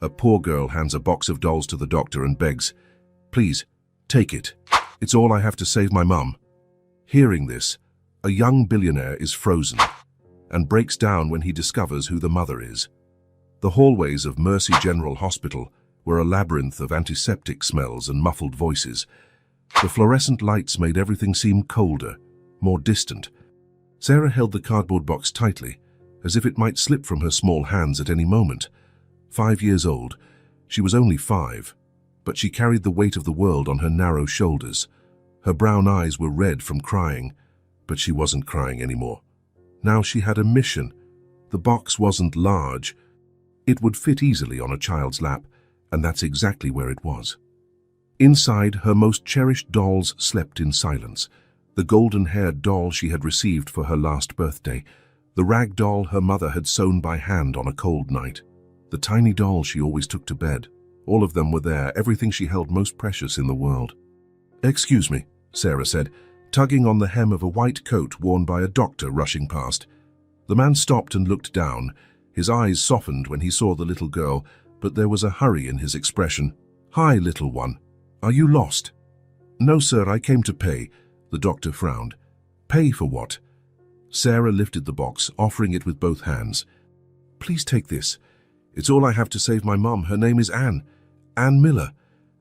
A poor girl hands a box of dolls to the doctor and begs, "Please, take it. It's all I have to save my mum." Hearing this, a young billionaire is frozen and breaks down when he discovers who the mother is. The hallways of Mercy General Hospital were a labyrinth of antiseptic smells and muffled voices. The fluorescent lights made everything seem colder, more distant. Sarah held the cardboard box tightly, as if it might slip from her small hands at any moment. 5 years old, she was only 5, but she carried the weight of the world on her narrow shoulders. Her brown eyes were red from crying, but she wasn't crying anymore. Now she had a mission. The box wasn't large. It would fit easily on a child's lap, and that's exactly where it was. Inside, her most cherished dolls slept in silence. The golden-haired doll she had received for her last birthday, the rag doll her mother had sewn by hand on a cold night, the tiny doll she always took to bed. All of them were there, everything she held most precious in the world. "Excuse me," Sarah said, tugging on the hem of a white coat worn by a doctor rushing past. The man stopped and looked down. His eyes softened when he saw the little girl, but there was a hurry in his expression. "Hi, little one. Are you lost?" "No, sir, I came to pay." The doctor frowned. "Pay for what?" Sarah lifted the box, offering it with both hands. "Please take this. It's all I have to save my mum. Her name is Anne Miller.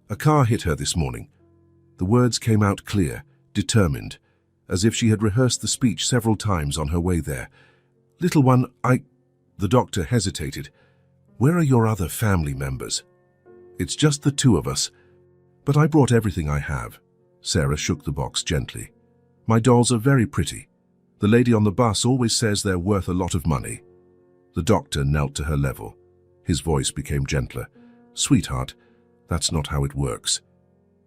A car hit her this morning." The words came out clear, determined, as if she had rehearsed the speech several times on her way there. "Little one, The doctor hesitated. "Where are your other family members?" "It's just the 2 of us. But I brought everything I have." Sarah shook the box gently. "My dolls are very pretty. The lady on the bus always says they're worth a lot of money." The doctor knelt to her level. His voice became gentler. "Sweetheart, that's not how it works.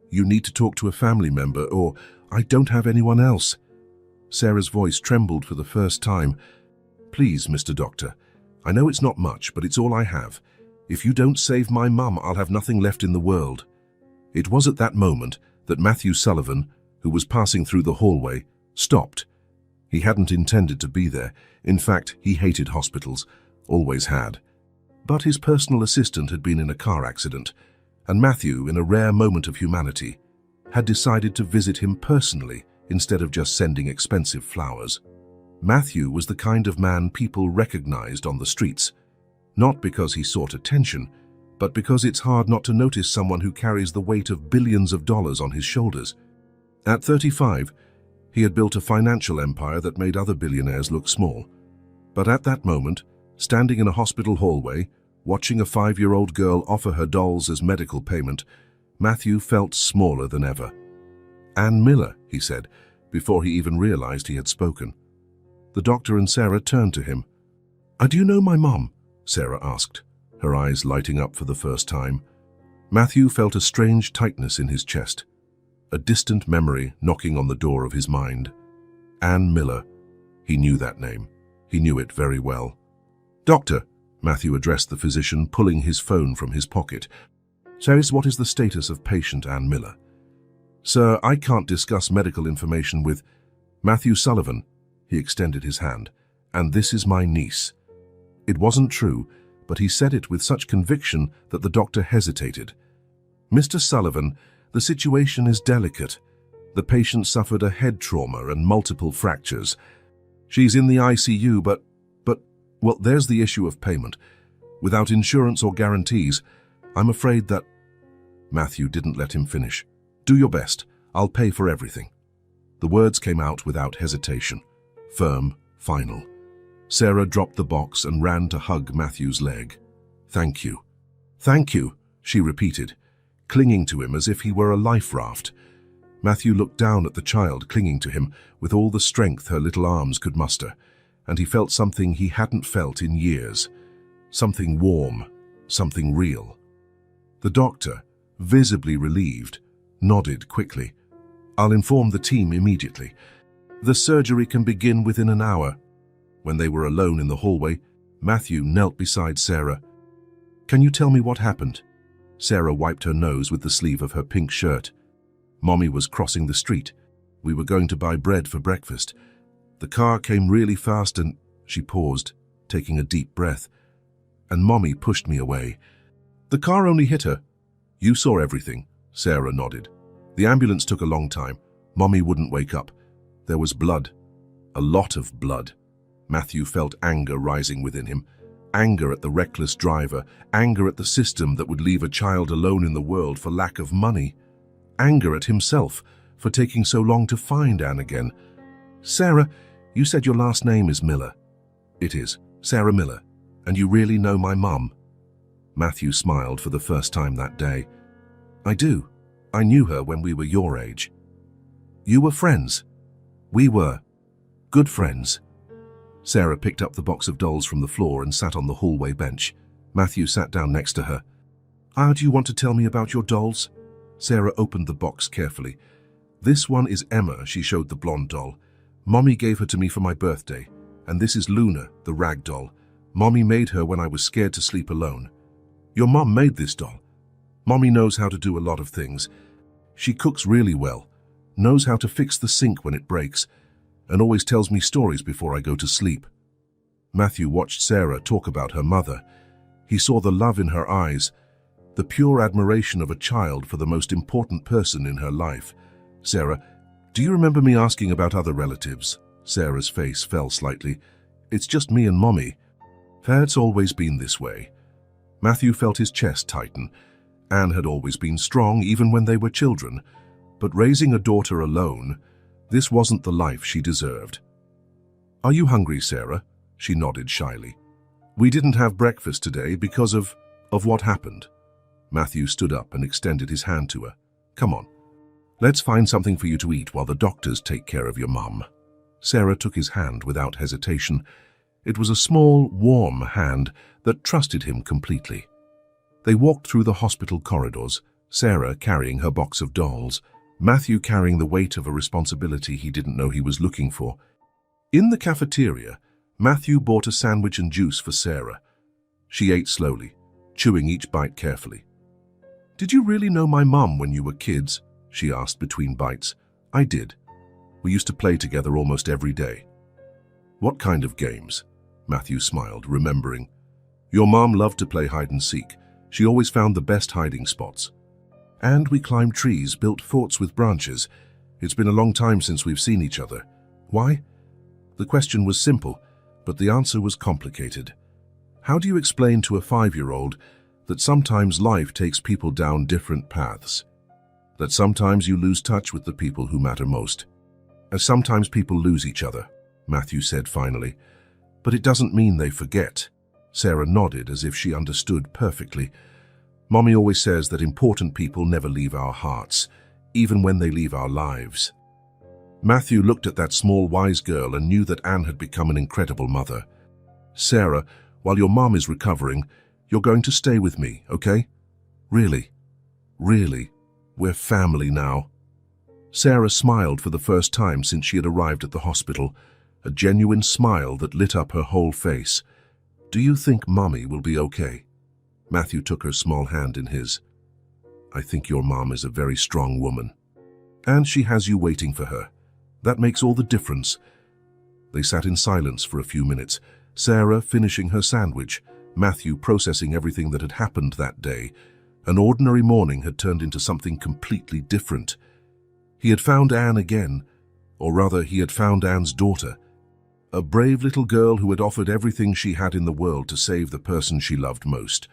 You need to talk to a family member, or I don't have anyone else." Sarah's voice trembled for the first time. "Please, Mr. Doctor, I know it's not much, but it's all I have. If you don't save my mum, I'll have nothing left in the world." It was at that moment that Matthew Sullivan, who was passing through the hallway, stopped. He hadn't intended to be there. In fact, he hated hospitals, always had. But his personal assistant had been in a car accident, and Matthew, in a rare moment of humanity, had decided to visit him personally instead of just sending expensive flowers. Matthew was the kind of man people recognized on the streets, not because he sought attention, but because it's hard not to notice someone who carries the weight of billions of dollars on his shoulders. At 35, he had built a financial empire that made other billionaires look small. But at that moment, standing in a hospital hallway, watching a 5-year-old girl offer her dolls as medical payment, Matthew felt smaller than ever. "Anne Miller," he said, before he even realized he had spoken. The doctor and Sarah turned to him. "Do you know my mom?" Sarah asked, her eyes lighting up for the first time. Matthew felt a strange tightness in his chest, a distant memory knocking on the door of his mind. Anne Miller. He knew that name. He knew it very well. "Doctor," Matthew addressed the physician, pulling his phone from his pocket. "Sir, what is the status of patient Anne Miller?" "Sir, I can't discuss medical information with Matthew Sullivan." He extended his hand. "And this is my niece." It wasn't true, but he said it with such conviction that the doctor hesitated. "Mr. Sullivan, the situation is delicate. The patient suffered a head trauma and multiple fractures. She's in the ICU, but, well, there's the issue of payment. Without insurance or guarantees, I'm afraid that—" Matthew didn't let him finish. "Do your best. I'll pay for everything." The words came out without hesitation, firm, final. Sarah dropped the box and ran to hug Matthew's leg. "Thank you." "Thank you," she repeated, clinging to him as if he were a life raft. Matthew looked down at the child clinging to him with all the strength her little arms could muster, and he felt something he hadn't felt in years. Something warm, something real. The doctor, visibly relieved, nodded quickly. "I'll inform the team immediately. The surgery can begin within an hour." When they were alone in the hallway, Matthew knelt beside Sarah. "Can you tell me what happened?" Sarah wiped her nose with the sleeve of her pink shirt. "Mommy was crossing the street. We were going to buy bread for breakfast. The car came really fast and—" She paused, taking a deep breath. "And Mommy pushed me away. The car only hit her. You saw everything, Sarah nodded. The ambulance took a long time. Mommy wouldn't wake up. There was blood. A lot of blood. Matthew felt anger rising within him. Anger at the reckless driver. Anger at the system that would leave a child alone in the world for lack of money. Anger at himself for taking so long to find Anne again. Sarah, you said your last name is Miller. It is, Sarah Miller. And you really know my mum? Matthew smiled for the first time that day. I do. I knew her when we were your age. You were friends. We were. Good friends. Sarah picked up the box of dolls from the floor and sat on the hallway bench. Matthew sat down next to her. Do you want to tell me about your dolls? Sarah opened the box carefully. This one is Emma, she showed the blonde doll. Mommy gave her to me for my birthday. And this is Luna, the rag doll. Mommy made her when I was scared to sleep alone. Your mom made this doll. Mommy knows how to do a lot of things. She cooks really well, knows how to fix the sink when it breaks, and always tells me stories before I go to sleep. Matthew watched Sarah talk about her mother. He saw the love in her eyes, the pure admiration of a child for the most important person in her life. Sarah, do you remember me asking about other relatives? Sarah's face fell slightly. It's just me and Mommy. It's always been this way. Matthew felt his chest tighten. Anne had always been strong, even when they were children. But raising a daughter alone, this wasn't the life she deserved. Are you hungry, Sarah? She nodded shyly. We didn't have breakfast today because of what happened. Matthew stood up and extended his hand to her. Come on. Let's find something for you to eat while the doctors take care of your mum. Sarah took his hand without hesitation. It was a small, warm hand that trusted him completely. They walked through the hospital corridors, Sarah carrying her box of dolls, Matthew carrying the weight of a responsibility he didn't know he was looking for. In the cafeteria, Matthew bought a sandwich and juice for Sarah. She ate slowly, chewing each bite carefully. Did you really know my mum when you were kids? She asked between bites. I did. We used to play together almost every day. What kind of games? Matthew smiled, remembering. Your mom loved to play hide and seek. She always found the best hiding spots. And we climbed trees, built forts with branches. It's been a long time since we've seen each other. Why? The question was simple, but the answer was complicated. How do you explain to a 5-year-old that sometimes life takes people down different paths? That sometimes you lose touch with the people who matter most? As sometimes people lose each other, Matthew said finally. But it doesn't mean they forget. Sarah nodded as if she understood perfectly. Mommy always says that important people never leave our hearts, even when they leave our lives. Matthew looked at that small, wise girl and knew that Anne had become an incredible mother. Sarah, while your mom is recovering, you're going to stay with me, okay? Really? Really? We're family now. Sarah smiled for the first time since she had arrived at the hospital, a genuine smile that lit up her whole face. Do you think Mommy will be okay? Matthew took her small hand in his. I think your mom is a very strong woman. And she has you waiting for her. That makes all the difference. They sat in silence for a few minutes, Sarah finishing her sandwich, Matthew processing everything that had happened that day. An ordinary morning had turned into something completely different. He had found Anne again, or rather he had found Anne's daughter, a brave little girl who had offered everything she had in the world to save the person she loved most.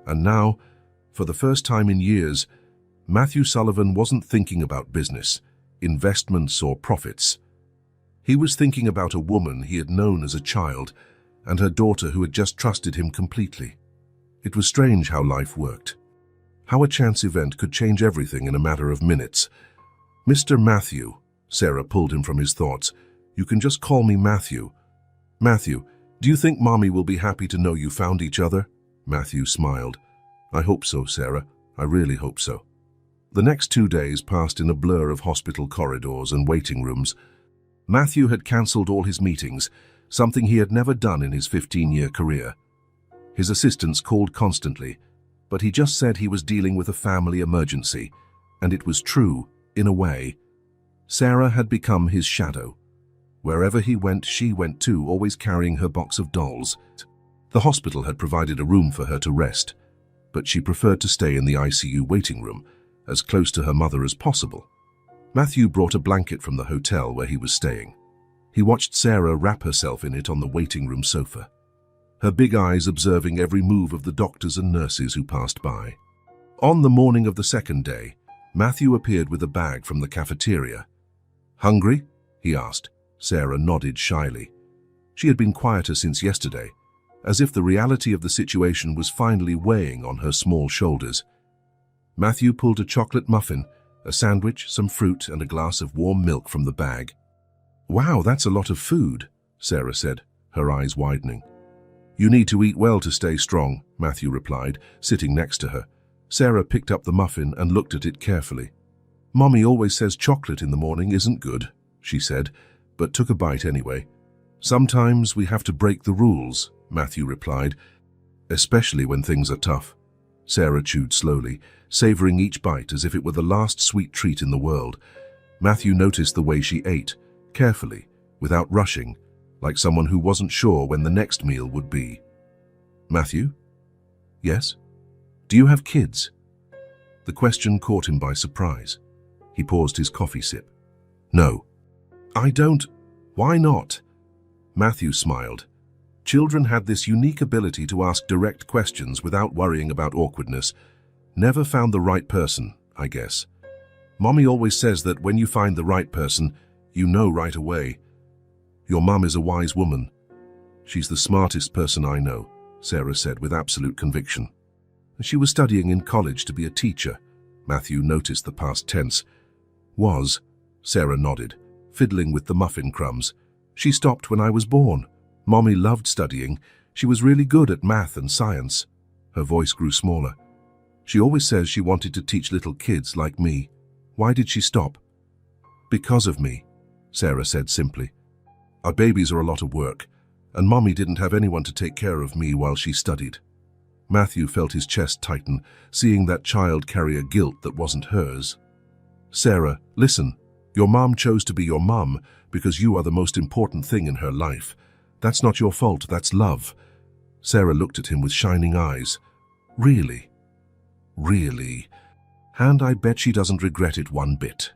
And now, for the first time in years, Matthew Sullivan wasn't thinking about business, investments or profits. He was thinking about a woman he had known as a child and her daughter who had just trusted him completely. It was strange how life worked. How a chance event could change everything in a matter of minutes. Mr. Matthew, Sarah pulled him from his thoughts. You can just call me Matthew. Matthew, do you think Mommy will be happy to know you found each other? Matthew smiled. I hope so, Sarah. I really hope so. The next 2 days passed in a blur of hospital corridors and waiting rooms. Matthew had cancelled all his meetings, something he had never done in his 15-year career. His assistants called constantly, but he just said he was dealing with a family emergency, and it was true, in a way. Sarah had become his shadow. Wherever he went, she went too, always carrying her box of dolls. The hospital had provided a room for her to rest. but she preferred to stay in the ICU waiting room, as close to her mother as possible. Matthew brought a blanket from the hotel where he was staying. He watched Sarah wrap herself in it on the waiting room sofa, her big eyes observing every move of the doctors and nurses who passed by. On the morning of the second day, Matthew appeared with a bag from the cafeteria. "Hungry?" he asked. Sarah nodded shyly. She had been quieter since yesterday, as if the reality of the situation was finally weighing on her small shoulders. Matthew pulled a chocolate muffin, a sandwich, some fruit, and a glass of warm milk from the bag. "Wow, that's a lot of food," Sarah said, her eyes widening. "You need to eat well to stay strong," Matthew replied, sitting next to her. Sarah picked up the muffin and looked at it carefully. "Mommy always says chocolate in the morning isn't good," she said, but took a bite anyway. "Sometimes we have to break the rules," Matthew replied, "especially when things are tough." Sarah chewed slowly, savoring each bite as if it were the last sweet treat in the world. Matthew noticed the way she ate, carefully, without rushing, like someone who wasn't sure when the next meal would be. "Matthew?" "Yes?" "Do you have kids?" The question caught him by surprise. He paused his coffee sip. "No." "I don't." "Why not?" Matthew smiled. Children had this unique ability to ask direct questions without worrying about awkwardness. "Never found the right person, I guess. Mommy always says that when you find the right person, you know right away. Your mum is a wise woman." "She's the smartest person I know," Sarah said with absolute conviction. "She was studying in college to be a teacher." Matthew noticed the past tense. "Was," Sarah nodded, fiddling with the muffin crumbs. "She stopped when I was born. Mommy loved studying. She was really good at math and science." Her voice grew smaller. "She always says she wanted to teach little kids like me. Why did she stop?" "Because of me," Sarah said simply. "Our babies are a lot of work, and Mommy didn't have anyone to take care of me while she studied." Matthew felt his chest tighten, seeing that child carry a guilt that wasn't hers. "Sarah, listen. Your mom chose to be your mom because you are the most important thing in her life. That's not your fault, that's love." Sarah looked at him with shining eyes. "Really? Really? And I bet she doesn't regret it one bit."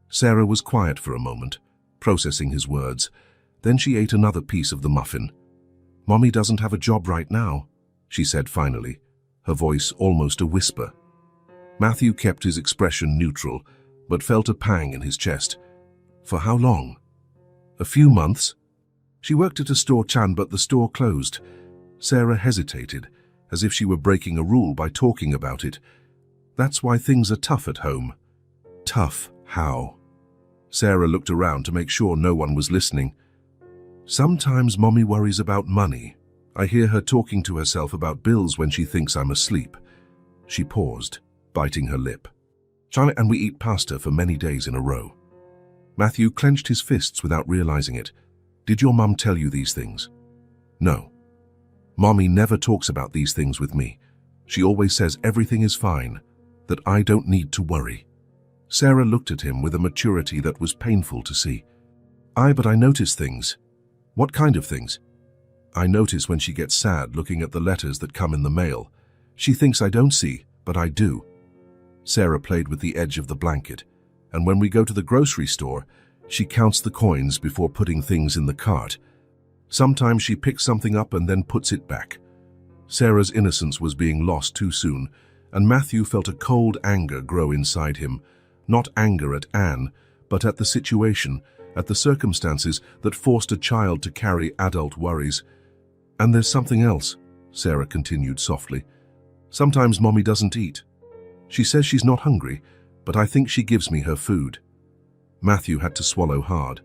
Sarah was quiet for a moment, processing his words. Then she ate another piece of the muffin. "Mommy doesn't have a job right now," she said finally, her voice almost a whisper. Matthew kept his expression neutral, but felt a pang in his chest. "For how long?" "A few months. She worked at a store, but the store closed." Sarah hesitated, as if she were breaking a rule by talking about it. "That's why things are tough at home." "Tough? How?" Sarah looked around to make sure no one was listening. "Sometimes Mommy worries about money. I hear her talking to herself about bills when she thinks I'm asleep." She paused, biting her lip. "And we eat pasta for many days in a row." Matthew clenched his fists without realizing it. "Did your mum tell you these things?" "No. Mommy never talks about these things with me. She always says everything is fine, that I don't need to worry." Sarah looked at him with a maturity that was painful to see. But I notice things." "What kind of things?" "I notice when she gets sad looking at the letters that come in the mail. She thinks I don't see, but I do." Sarah played with the edge of the blanket, and when we go to the grocery store, she counts the coins before putting things in the cart. Sometimes she picks something up and then puts it back. Sarah's innocence was being lost too soon, and Matthew felt a cold anger grow inside him. Not anger at Anne, but at the situation, at the circumstances that forced a child to carry adult worries. "And there's something else," Sarah continued softly. "Sometimes Mommy doesn't eat. She says she's not hungry, but I think she gives me her food." Matthew had to swallow hard.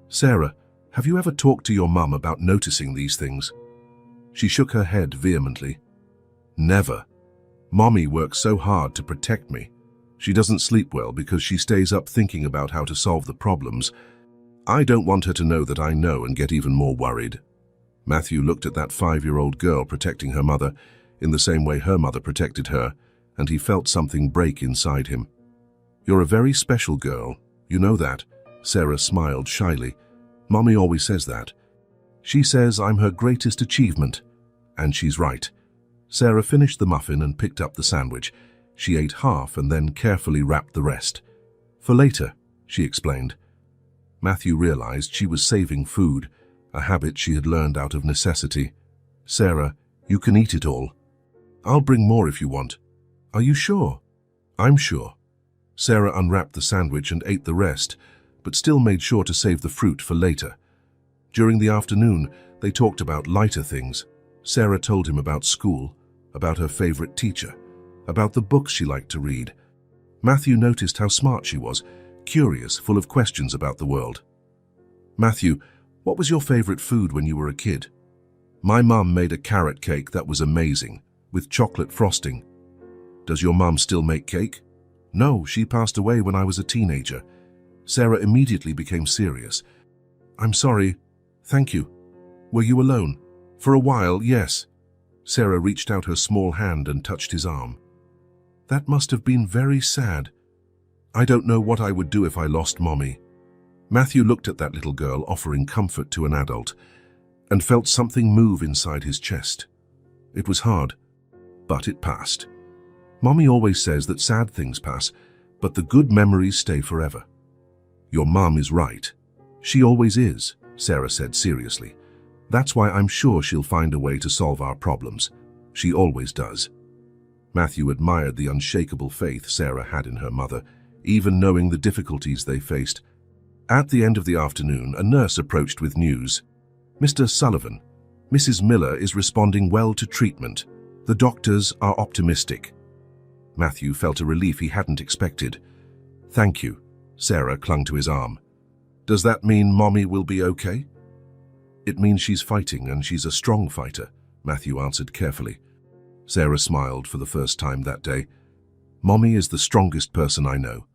"Sarah, have you ever talked to your mum about noticing these things?" She shook her head vehemently. "Never. Mommy works so hard to protect me. She doesn't sleep well because she stays up thinking about how to solve the problems. I don't want her to know that I know and get even more worried." Matthew looked at that 5-year-old girl protecting her mother in the same way her mother protected her, and he felt something break inside him. "You're a very special girl, you know that," Sarah smiled shyly. "Mommy always says that. She says I'm her greatest achievement, and she's right. Sarah finished the muffin and picked up the sandwich. She ate half and then carefully wrapped the rest. "For later," she explained. Matthew realized she was saving food, a habit she had learned out of necessity. "Sarah, you can eat it all. I'll bring more if you want." "Are you sure?" "I'm sure." Sarah unwrapped the sandwich and ate the rest, but still made sure to save the fruit for later. During the afternoon, they talked about lighter things. Sarah told him about school, about her favorite teacher, about the books she liked to read. Matthew noticed how smart she was, curious, full of questions about the world. "Matthew, what was your favorite food when you were a kid?" "My mum made a carrot cake that was amazing, with chocolate frosting." "Does your mum still make cake?" "No, she passed away when I was a teenager." Sarah immediately became serious. "I'm sorry. Thank you. Were you alone?" "For a while, yes." Sarah reached out her small hand and touched his arm. "That must have been very sad. I don't know what I would do if I lost Mommy." Matthew looked at that little girl offering comfort to an adult and felt something move inside his chest. It was hard, but it passed. Mommy always says that sad things pass, but the good memories stay forever. "Your mum is right. She always is," Sarah said seriously. "That's why I'm sure she'll find a way to solve our problems. She always does." Matthew admired the unshakable faith Sarah had in her mother, even knowing the difficulties they faced. At the end of the afternoon, a nurse approached with news. "Mr. Sullivan, Mrs. Miller is responding well to treatment. The doctors are optimistic." Matthew felt a relief he hadn't expected. "Thank you." Sarah clung to his arm. "Does that mean Mommy will be okay?" "It means she's fighting, and she's a strong fighter," Matthew answered carefully. Sarah smiled for the first time that day. "Mommy is the strongest person I know."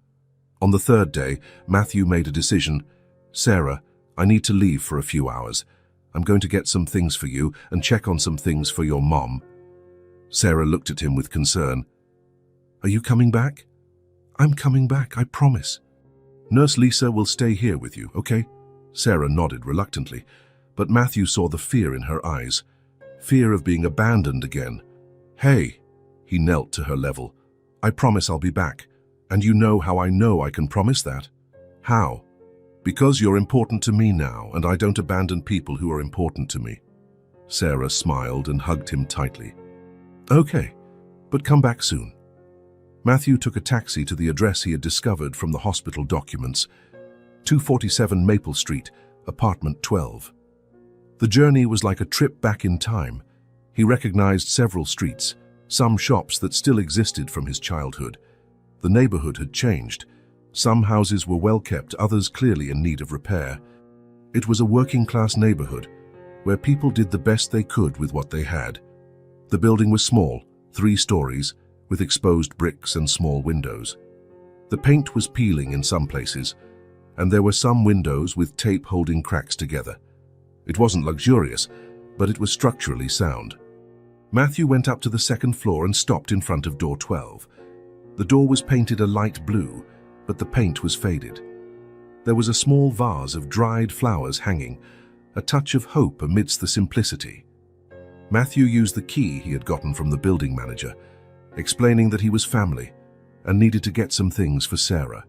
On the third day, Matthew made a decision. "Sarah, I need to leave for a few hours. I'm going to get some things for you and check on some things for your mom." Sarah looked at him with concern. "Are you coming back?" "I'm coming back, I promise." "Nurse Lisa will stay here with you, okay?" Sarah nodded reluctantly, but Matthew saw the fear in her eyes. Fear of being abandoned again. "Hey," he knelt to her level. "I promise I'll be back. And you know how I know I can promise that?" "How?" "Because you're important to me now, and I don't abandon people who are important to me." Sarah smiled and hugged him tightly. "Okay, but come back soon." Matthew took a taxi to the address he had discovered from the hospital documents, 247 Maple Street, apartment 12. The journey was like a trip back in time. He recognized several streets, some shops that still existed from his childhood. The neighborhood had changed. Some houses were well kept, others clearly in need of repair. It was a working-class neighborhood, where people did the best they could with what they had. The building was small, 3 stories, with exposed bricks and small windows. The paint was peeling in some places, and there were some windows with tape holding cracks together. It wasn't luxurious, but it was structurally sound. Matthew went up to the second floor and stopped in front of door 12. The door was painted a light blue, but the paint was faded. There was a small vase of dried flowers hanging, a touch of hope amidst the simplicity. Matthew used the key he had gotten from the building manager, explaining that he was family and needed to get some things for Sarah.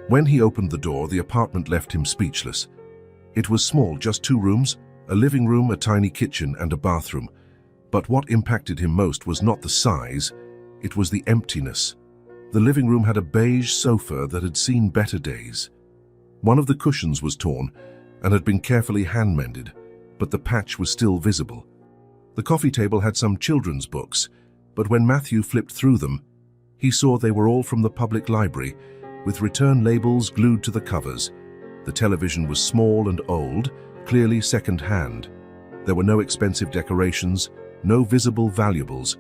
When he opened the door, the apartment left him speechless. It was small, just 2 rooms, a living room, a tiny kitchen, and a bathroom. But what impacted him most was not the size, it was the emptiness. The living room had a beige sofa that had seen better days. One of the cushions was torn and had been carefully hand-mended, but the patch was still visible. The coffee table had some children's books, but when Matthew flipped through them, he saw they were all from the public library, with return labels glued to the covers. The television was small and old, clearly second-hand. There were no expensive decorations, no visible valuables.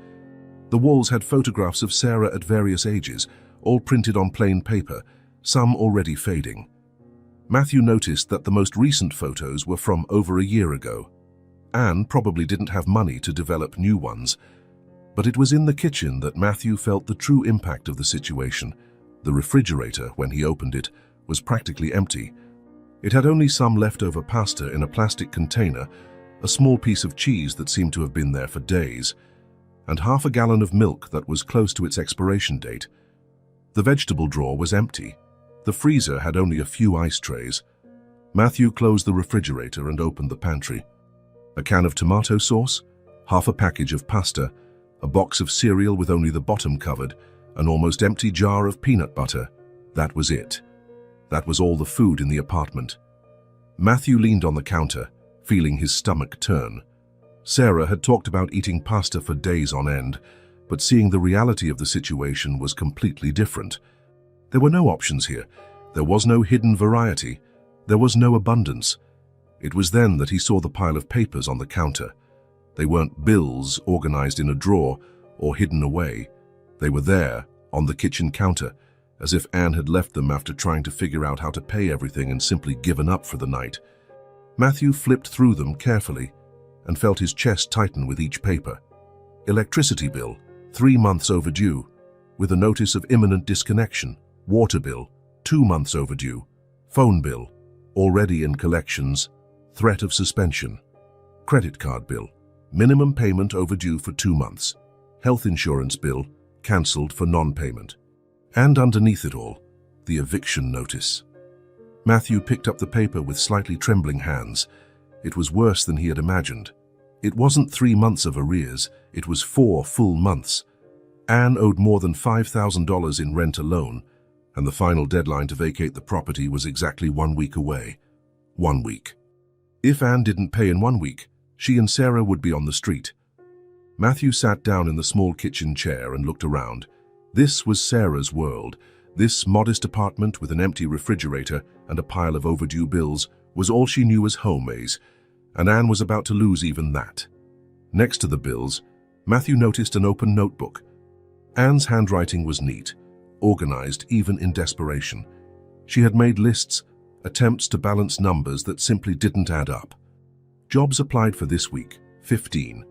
The walls had photographs of Sarah at various ages, all printed on plain paper, some already fading. Matthew noticed that the most recent photos were from over a year ago. Anne probably didn't have money to develop new ones, but it was in the kitchen that Matthew felt the true impact of the situation. The refrigerator, when he opened it, was practically empty. It had only some leftover pasta in a plastic container, a small piece of cheese that seemed to have been there for days, and half a gallon of milk that was close to its expiration date. The vegetable drawer was empty. The freezer had only a few ice trays. Matthew closed the refrigerator and opened the pantry. A can of tomato sauce, half a package of pasta, a box of cereal with only the bottom covered, an almost empty jar of peanut butter. That was it. That was all the food in the apartment. Matthew leaned on the counter, feeling his stomach turn. Sarah had talked about eating pasta for days on end, but seeing the reality of the situation was completely different. There were no options here. There was no hidden variety. There was no abundance. It was then that he saw the pile of papers on the counter. They weren't bills organized in a drawer or hidden away. They were there, on the kitchen counter, as if Anne had left them after trying to figure out how to pay everything and simply given up for the night. Matthew flipped through them carefully and felt his chest tighten with each paper. Electricity bill, 3 months overdue, with a notice of imminent disconnection. Water bill, 2 months overdue. Phone bill, already in collections, threat of suspension. Credit card bill, minimum payment overdue for 2 months. Health insurance bill, cancelled for non-payment. And underneath it all, the eviction notice. Matthew picked up the paper with slightly trembling hands. It was worse than he had imagined. It wasn't 3 months of arrears, it was 4 full months. Anne owed more than $5,000 in rent alone, and the final deadline to vacate the property was exactly 1 week away. 1 week. If Anne didn't pay in 1 week, she and Sarah would be on the street. Matthew sat down in the small kitchen chair and looked around. This was Sarah's world. This modest apartment with an empty refrigerator and a pile of overdue bills was all she knew as home, and Anne was about to lose even that. Next to the bills, Matthew noticed an open notebook. Anne's handwriting was neat, organized even in desperation. She had made lists, attempts to balance numbers that simply didn't add up. Jobs applied for this week, 15.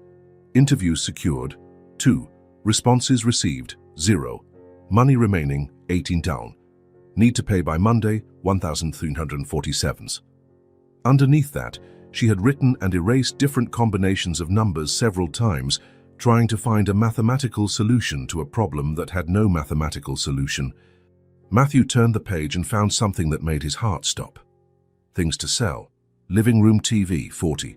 Interviews secured, 2. Responses received, 0. Money remaining, 18 down. Need to pay by Monday, 1,347. Underneath that, she had written and erased different combinations of numbers several times, trying to find a mathematical solution to a problem that had no mathematical solution. Matthew turned the page and found something that made his heart stop. Things to sell. Living room TV, 40.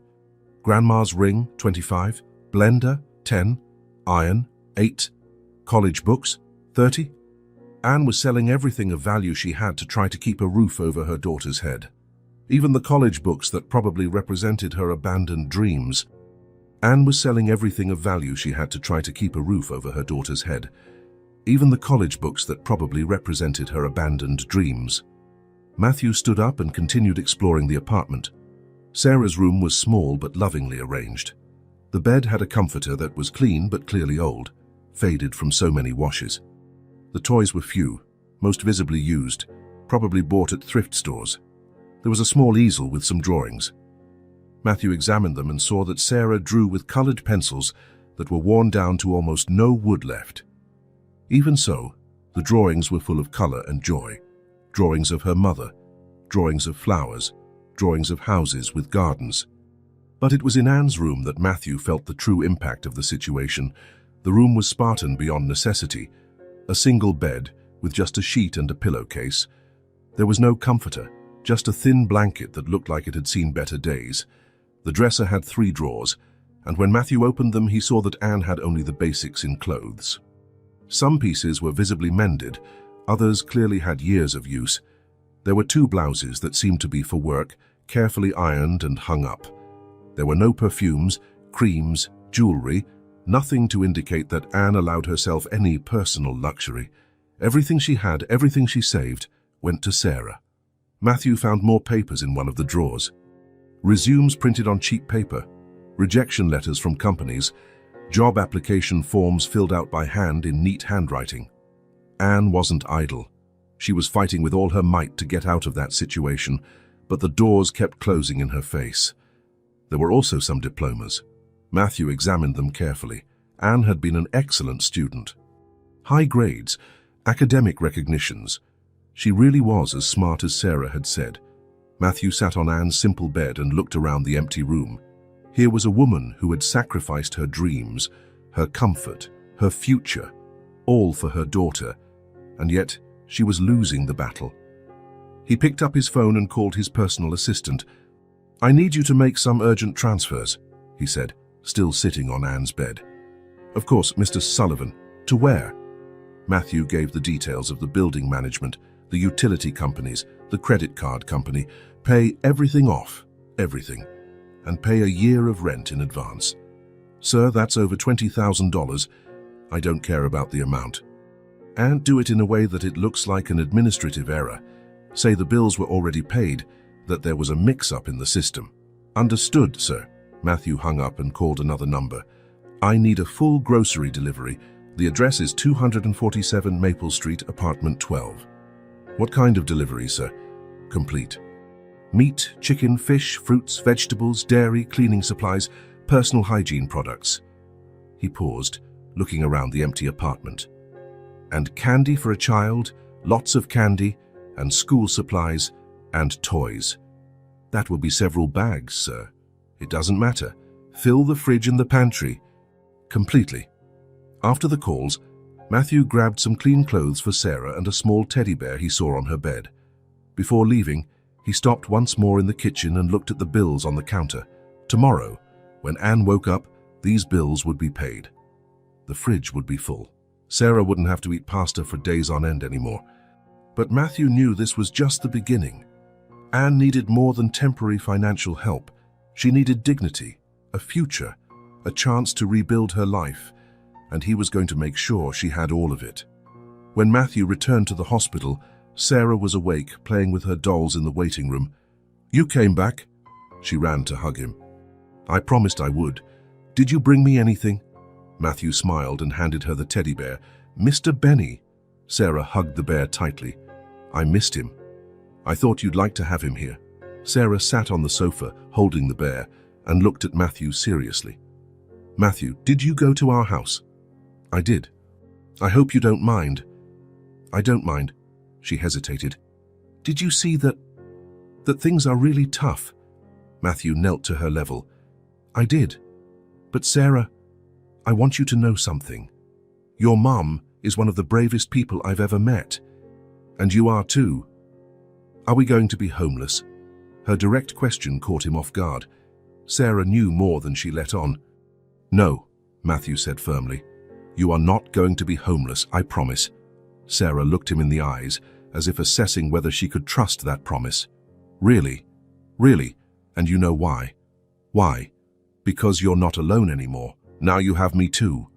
Grandma's ring, 25. Blender, 10. Iron, 8. College books, 30. Anne was selling everything of value she had to try to keep a roof over her daughter's head. Even the college books that probably represented her abandoned dreams. Anne was selling everything of value she had to try to keep a roof over her daughter's head. Even the college books that probably represented her abandoned dreams. Matthew stood up and continued exploring the apartment. Sarah's room was small but lovingly arranged. The bed had a comforter that was clean but clearly old, faded from so many washes. The toys were few, most visibly used, probably bought at thrift stores. There was a small easel with some drawings. Matthew examined them and saw that Sarah drew with colored pencils that were worn down to almost no wood left. Even so, the drawings were full of color and joy. Drawings of her mother, drawings of flowers, drawings of houses with gardens. But it was in Anne's room that Matthew felt the true impact of the situation. The room was Spartan beyond necessity. A single bed with just a sheet and a pillowcase. There was no comforter, just a thin blanket that looked like it had seen better days. The dresser had 3 drawers, and when Matthew opened them, he saw that Anne had only the basics in clothes. Some pieces were visibly mended, others clearly had years of use. There were 2 blouses that seemed to be for work, carefully ironed and hung up. There were no perfumes, creams, jewelry, nothing to indicate that Anne allowed herself any personal luxury. Everything she had, everything she saved, went to Sarah. Matthew found more papers in one of the drawers. Resumes printed on cheap paper, rejection letters from companies, job application forms filled out by hand in neat handwriting. Anne wasn't idle. She was fighting with all her might to get out of that situation, but the doors kept closing in her face. There were also some diplomas. Matthew examined them carefully. Anne had been an excellent student. High grades, academic recognitions. She really was as smart as Sarah had said. Matthew sat on Anne's simple bed and looked around the empty room. Here was a woman who had sacrificed her dreams, her comfort, her future, all for her daughter, and yet she was losing the battle. He picked up his phone and called his personal assistant. "I need you to make some urgent transfers," he said, still sitting on Anne's bed. "Of course, Mr. Sullivan. To where?" Matthew gave the details of the building management, the utility companies, the credit card company. "Pay everything off, everything, and pay a year of rent in advance. Sir, that's over $20,000. I don't care about the amount. And do it in a way that it looks like an administrative error. Say the bills were already paid, that there was a mix-up in the system." "Understood, sir." Matthew hung up and called another number. "I need a full grocery delivery. The address is 247 Maple Street, apartment 12. "What kind of delivery, sir?" "Complete. Meat, chicken, fish, fruits, vegetables, dairy, cleaning supplies, personal hygiene products." He paused, looking around the empty apartment. "And candy for a child, lots of candy, and school supplies, and toys." "That will be several bags, sir." "It doesn't matter. Fill the fridge and the pantry." "Completely." After the calls, Matthew grabbed some clean clothes for Sarah and a small teddy bear he saw on her bed. Before leaving, he stopped once more in the kitchen and looked at the bills on the counter. Tomorrow, when Anne woke up, these bills would be paid. The fridge would be full. Sarah wouldn't have to eat pasta for days on end anymore. But Matthew knew this was just the beginning. Anne needed more than temporary financial help. She needed dignity, a future, a chance to rebuild her life, and he was going to make sure she had all of it. When Matthew returned to the hospital, Sarah was awake, playing with her dolls in the waiting room. "You came back?" She ran to hug him. "I promised I would. Did you bring me anything?" Matthew smiled and handed her the teddy bear. "Mr. Benny." Sarah hugged the bear tightly. "I missed him. I thought you'd like to have him here." Sarah sat on the sofa, holding the bear, and looked at Matthew seriously. "Matthew, did you go to our house?" "I did. I hope you don't mind." "I don't mind." She hesitated. "Did you see that things are really tough?" Matthew knelt to her level. "I did. But Sarah, I want you to know something. Your mom is one of the bravest people I've ever met. And you are too. Are we going to be homeless?" Her direct question caught him off guard. Sarah knew more than she let on. "No," Matthew said firmly. "You are not going to be homeless, I promise." Sarah looked him in the eyes, as if assessing whether she could trust that promise. "Really? Really? And you know why?" "Why?" "Because you're not alone anymore. Now you have me too."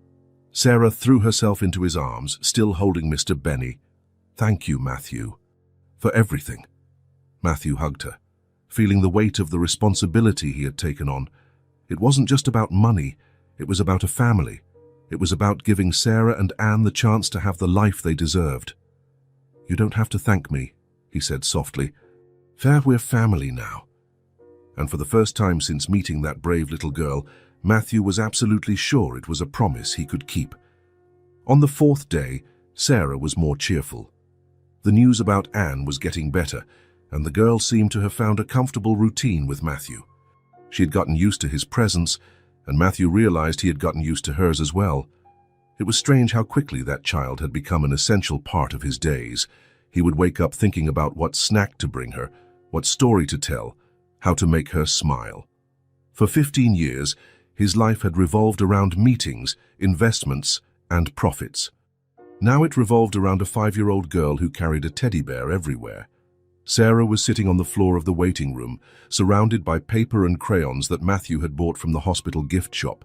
Sarah threw herself into his arms, still holding Mr. Benny. "Thank you, Matthew, for everything." Matthew hugged her, feeling the weight of the responsibility he had taken on. It wasn't just about money, it was about a family. It was about giving Sarah and Anne the chance to have the life they deserved. "You don't have to thank me," he said softly. We're family now." And for the first time since meeting that brave little girl, Matthew was absolutely sure it was a promise he could keep. On the fourth day, Sarah was more cheerful. The news about Anne was getting better, and the girl seemed to have found a comfortable routine with Matthew. She had gotten used to his presence, and Matthew realized he had gotten used to hers as well. It was strange how quickly that child had become an essential part of his days. He would wake up thinking about what snack to bring her, what story to tell, how to make her smile. For 15 years, his life had revolved around meetings, investments, and profits. Now it revolved around a 5-year-old girl who carried a teddy bear everywhere. Sarah was sitting on the floor of the waiting room, surrounded by paper and crayons that Matthew had bought from the hospital gift shop.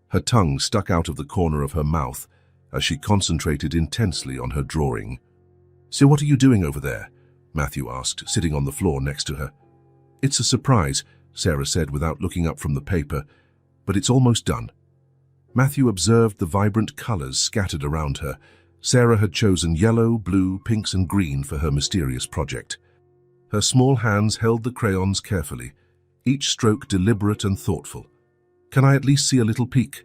Her tongue stuck out of the corner of her mouth as she concentrated intensely on her drawing. "So what are you doing over there?" Matthew asked, sitting on the floor next to her. "It's a surprise," Sarah said without looking up from the paper, "but it's almost done." Matthew observed the vibrant colors scattered around her. Sarah had chosen yellow, blue, pinks, and green for her mysterious project. Her small hands held the crayons carefully, each stroke deliberate and thoughtful. "Can I at least see a little peek?"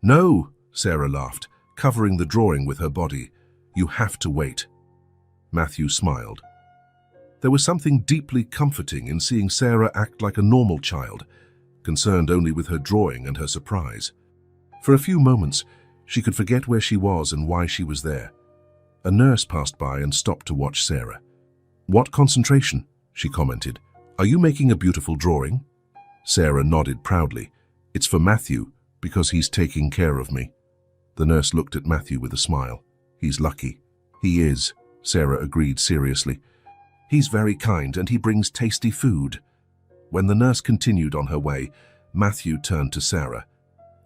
"No," Sarah laughed, covering the drawing with her body. "You have to wait." Matthew smiled. There was something deeply comforting in seeing Sarah act like a normal child, concerned only with her drawing and her surprise. For a few moments, she could forget where she was and why she was there. A nurse passed by and stopped to watch Sarah. "What concentration?" she commented. "Are you making a beautiful drawing?" Sarah nodded proudly. "It's for Matthew, because he's taking care of me." The nurse looked at Matthew with a smile. "He's lucky." "He is," Sarah agreed seriously. "He's very kind and he brings tasty food." When the nurse continued on her way, Matthew turned to Sarah.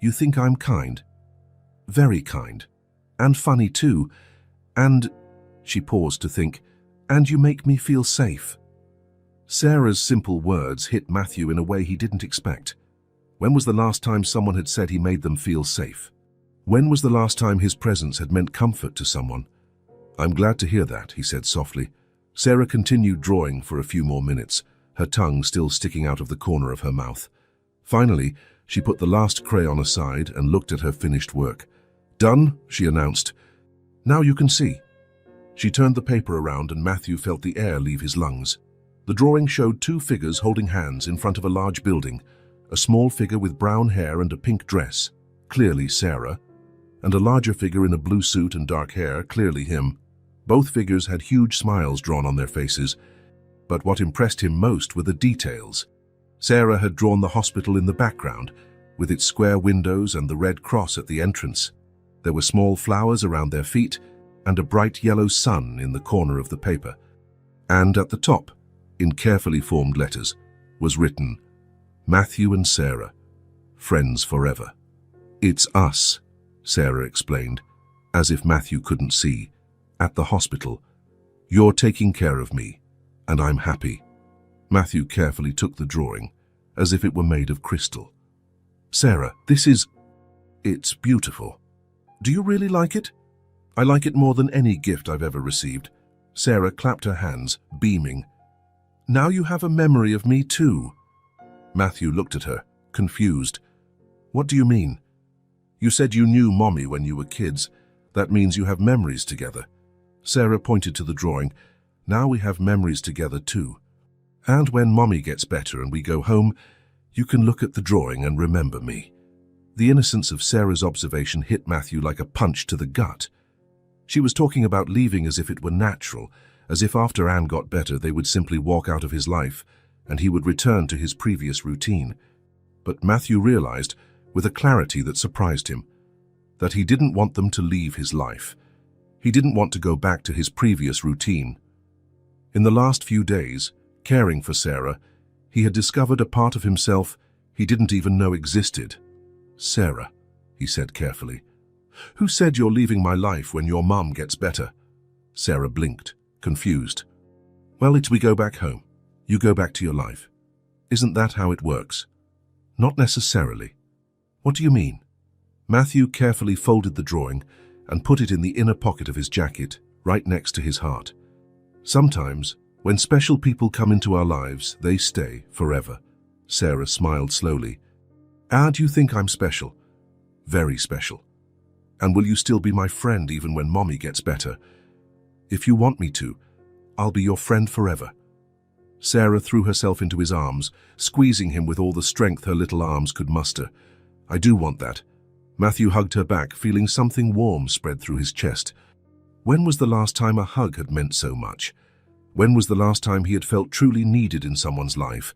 "You think I'm kind?" "Very kind. And funny too. And," she paused to think, "and you make me feel safe." Sarah's simple words hit Matthew in a way he didn't expect. When was the last time someone had said he made them feel safe? When was the last time his presence had meant comfort to someone? "I'm glad to hear that," he said softly. Sarah continued drawing for a few more minutes, her tongue still sticking out of the corner of her mouth. Finally, she put the last crayon aside and looked at her finished work. "Done," she announced. "Now you can see." She turned the paper around and Matthew felt the air leave his lungs. The drawing showed two figures holding hands in front of a large building, a small figure with brown hair and a pink dress, clearly Sarah, and a larger figure in a blue suit and dark hair, clearly him. Both figures had huge smiles drawn on their faces, but what impressed him most were the details. Sarah had drawn the hospital in the background, with its square windows and the red cross at the entrance. There were small flowers around their feet and a bright yellow sun in the corner of the paper. And at the top, in carefully formed letters, was written, "Matthew and Sarah, friends forever." "It's us," Sarah explained, as if Matthew couldn't see. "At the hospital. You're taking care of me, and I'm happy." Matthew carefully took the drawing, as if it were made of crystal. "Sarah, it's beautiful. Do you really like it?" "I like it more than any gift I've ever received." Sarah clapped her hands, beaming. "Now you have a memory of me too." Matthew looked at her, confused. "What do you mean?" "You said you knew Mommy when you were kids. That means you have memories together." Sarah pointed to the drawing. "Now we have memories together too. And when Mommy gets better and we go home, you can look at the drawing and remember me." The innocence of Sarah's observation hit Matthew like a punch to the gut. She was talking about leaving as if it were natural, as if after Anne got better they would simply walk out of his life and he would return to his previous routine. But Matthew realized, with a clarity that surprised him, that he didn't want them to leave his life. He didn't want to go back to his previous routine. In the last few days, caring for Sarah, he had discovered a part of himself he didn't even know existed. "Sarah," he said carefully, "who said you're leaving my life when your mum gets better?" Sarah blinked, confused. "Well, we go back home. You go back to your life. Isn't that how it works?" "Not necessarily." "What do you mean?" Matthew carefully folded the drawing and put it in the inner pocket of his jacket, right next to his heart. "Sometimes, when special people come into our lives, they stay forever." Sarah smiled slowly. "Do you think I'm special?" "Very special." "And will you still be my friend even when Mommy gets better?" "If you want me to, I'll be your friend forever." Sarah threw herself into his arms, squeezing him with all the strength her little arms could muster. "I do want that." Matthew hugged her back, feeling something warm spread through his chest. When was the last time a hug had meant so much? When was the last time he had felt truly needed in someone's life?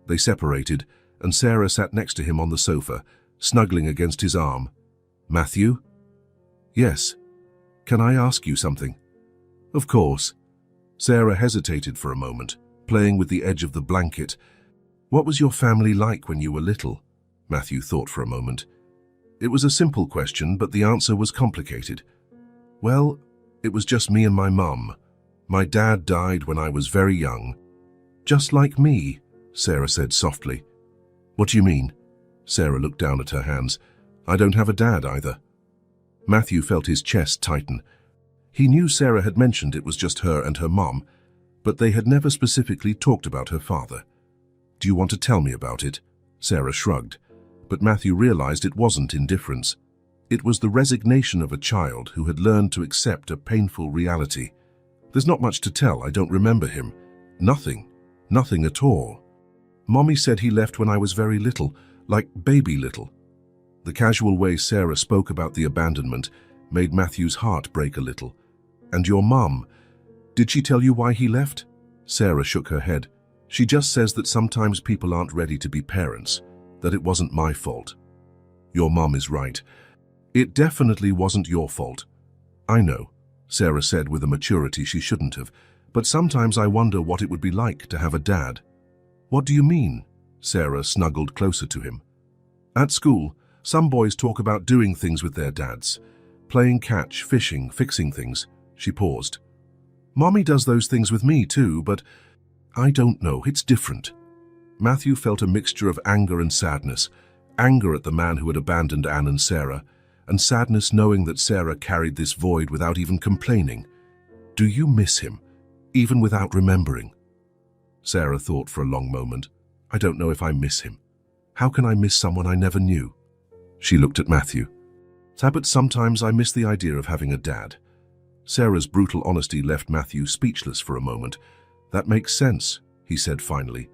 They separated, and Sarah sat next to him on the sofa, snuggling against his arm. "Matthew?" "Yes. Can I ask you something?" "Of course." Sarah hesitated for a moment, playing with the edge of the blanket. "What was your family like when you were little?" Matthew thought for a moment. It was a simple question, but the answer was complicated. "Well, it was just me and my mum. My dad died when I was very young." "Just like me," Sarah said softly. "What do you mean?" Sarah looked down at her hands. "I don't have a dad either." Matthew felt his chest tighten. He knew Sarah had mentioned it was just her and her mom, but they had never specifically talked about her father. "Do you want to tell me about it?" Sarah shrugged, but Matthew realized it wasn't indifference. It was the resignation of a child who had learned to accept a painful reality. "There's not much to tell. I don't remember him. Nothing. Nothing at all. Mommy said he left when I was very little, like baby little." The casual way Sarah spoke about the abandonment made Matthew's heart break a little. "And your mum, did she tell you why he left?" Sarah shook her head. "She just says that sometimes people aren't ready to be parents, that it wasn't my fault." "Your mum is right. It definitely wasn't your fault." "I know," Sarah said with a maturity she shouldn't have, "but sometimes I wonder what it would be like to have a dad." "What do you mean?" Sarah snuggled closer to him. "At school, some boys talk about doing things with their dads. Playing catch, fishing, fixing things." She paused. "Mommy does those things with me too, but I don't know, it's different." Matthew felt a mixture of anger and sadness. Anger at the man who had abandoned Anne and Sarah, and sadness knowing that Sarah carried this void without even complaining. "Do you miss him, even without remembering?" Sarah thought for a long moment. "I don't know if I miss him. How can I miss someone I never knew?" She looked at Matthew. "But sometimes I miss the idea of having a dad." Sarah's brutal honesty left Matthew speechless for a moment. "That makes sense," he said finally.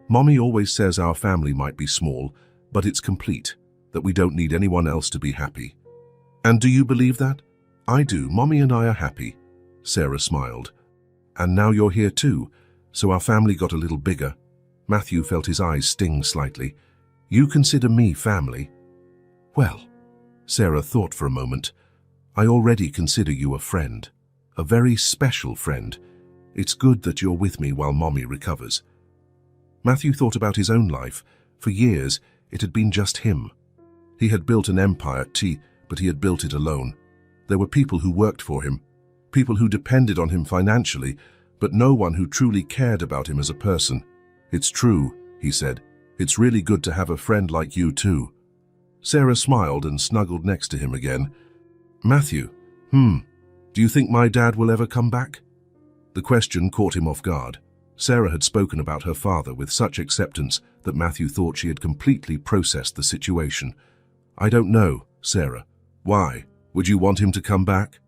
"Mommy always says our family might be small, but it's complete, that we don't need anyone else to be happy." "And do you believe that?" "I do. Mommy and I are happy." Sarah smiled. "And now you're here too, so our family got a little bigger." Matthew felt his eyes sting slightly. "You consider me family?" "Well," Sarah thought for a moment, "I already consider you a friend, a very special friend. It's good that you're with me while Mommy recovers." Matthew thought about his own life. For years, it had been just him. He had built an empire, but he had built it alone. There were people who worked for him, people who depended on him financially, but no one who truly cared about him as a person. "It's true," he said. "It's really good to have a friend like you too." Sarah smiled and snuggled next to him again. "Matthew, do you think my dad will ever come back?" The question caught him off guard. Sarah had spoken about her father with such acceptance that Matthew thought she had completely processed the situation. "I don't know, Sarah. Why? Would you want him to come back?"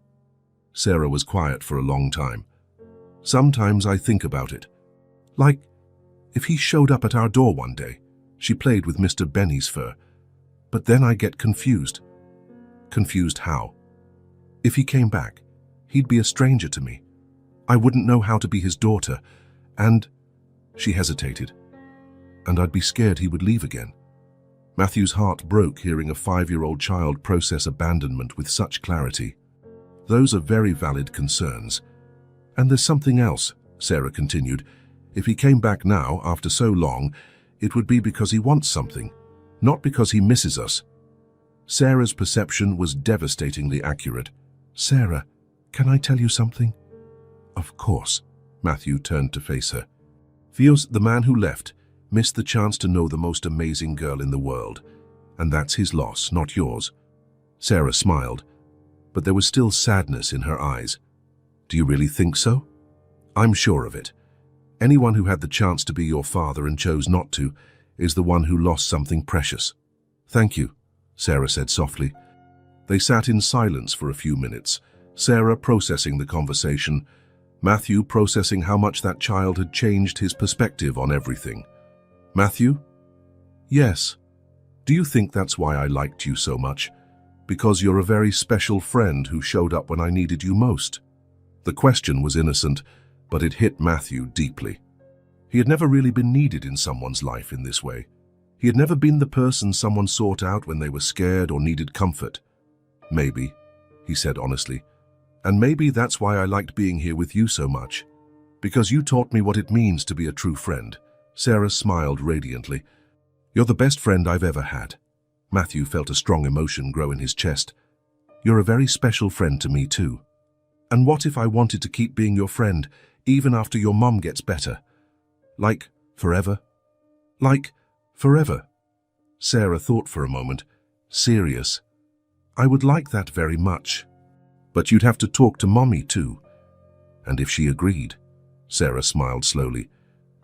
Sarah was quiet for a long time. "Sometimes I think about it. Like, if he showed up at our door one day," she played with Mr. Benny's fur. "But then I get confused." "Confused how?" "If he came back, he'd be a stranger to me. I wouldn't know how to be his daughter, and—" She hesitated. "And I'd be scared he would leave again." Matthew's heart broke hearing a 5-year-old child process abandonment with such clarity. "Those are very valid concerns. And there's something else," Sarah continued. "If he came back now, after so long, it would be because he wants something, not because he misses us." Sarah's perception was devastatingly accurate. "Sarah, can I tell you something?" "Of course." Matthew turned to face her. "Theo's, the man who left, missed the chance to know the most amazing girl in the world, and that's his loss, not yours." Sarah smiled, but there was still sadness in her eyes. "Do you really think so?" "I'm sure of it. Anyone who had the chance to be your father and chose not to is the one who lost something precious." "Thank you," Sarah said softly. They sat in silence for a few minutes, Sarah processing the conversation, Matthew processing how much that child had changed his perspective on everything. "Matthew?" "Yes." "Do you think that's why I liked you so much? Because you're a very special friend who showed up when I needed you most?" The question was innocent, but it hit Matthew deeply. He had never really been needed in someone's life in this way. He had never been the person someone sought out when they were scared or needed comfort. "Maybe," he said honestly. "And maybe that's why I liked being here with you so much. Because you taught me what it means to be a true friend." Sarah smiled radiantly. "You're the best friend I've ever had." Matthew felt a strong emotion grow in his chest. "You're a very special friend to me too. And what if I wanted to keep being your friend, even after your mom gets better? Like, forever?" "Like, forever?" Sarah thought for a moment. Serious. "I would like that very much. But you'd have to talk to Mommy too." "And if she agreed," Sarah smiled slowly,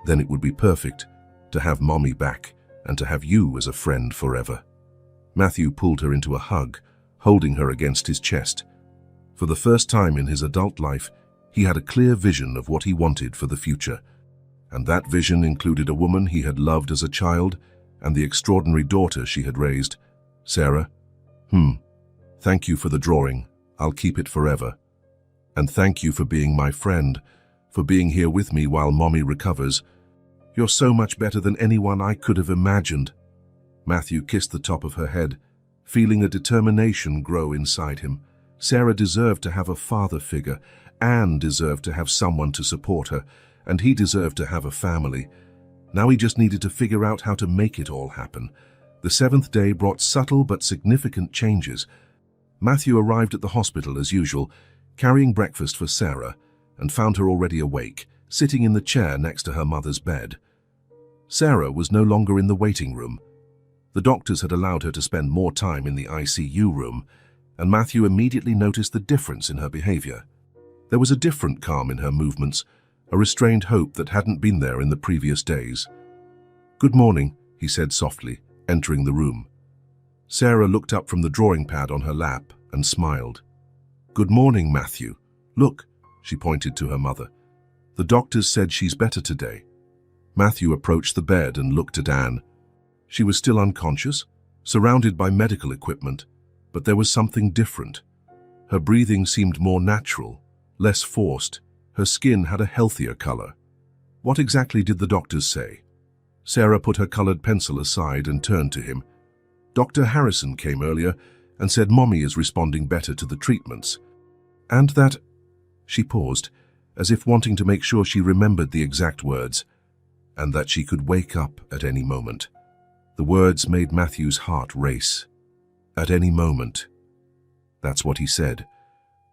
"then it would be perfect to have Mommy back and to have you as a friend forever." Matthew pulled her into a hug, holding her against his chest. For the first time in his adult life, he had a clear vision of what he wanted for the future. And that vision included a woman he had loved as a child and the extraordinary daughter she had raised. Sarah? Thank you for the drawing. I'll keep it forever. And thank you for being my friend, for being here with me while Mommy recovers. You're so much better than anyone I could have imagined. Matthew kissed the top of her head, feeling a determination grow inside him. Sarah deserved to have a father figure. Anne deserved to have someone to support her, and he deserved to have a family. Now he just needed to figure out how to make it all happen. The seventh day brought subtle but significant changes. Matthew arrived at the hospital as usual, carrying breakfast for Sarah, and found her already awake, sitting in the chair next to her mother's bed. Sarah was no longer in the waiting room. The doctors had allowed her to spend more time in the ICU room, and Matthew immediately noticed the difference in her behavior. There was a different calm in her movements, a restrained hope that hadn't been there in the previous days. "Good morning," he said softly, entering the room. Sarah looked up from the drawing pad on her lap and smiled. "Good morning, Matthew. Look," she pointed to her mother. "The doctors said she's better today." Matthew approached the bed and looked at Anne. She was still unconscious, surrounded by medical equipment, but there was something different. Her breathing seemed more natural, less forced. Her skin had a healthier color. What exactly did the doctors say? Sarah put her colored pencil aside and turned to him. "Dr. Harrison came earlier and said Mommy is responding better to the treatments. And that—" She paused, as if wanting to make sure she remembered the exact words, "and that she could wake up at any moment." The words made Matthew's heart race. At any moment. That's what he said,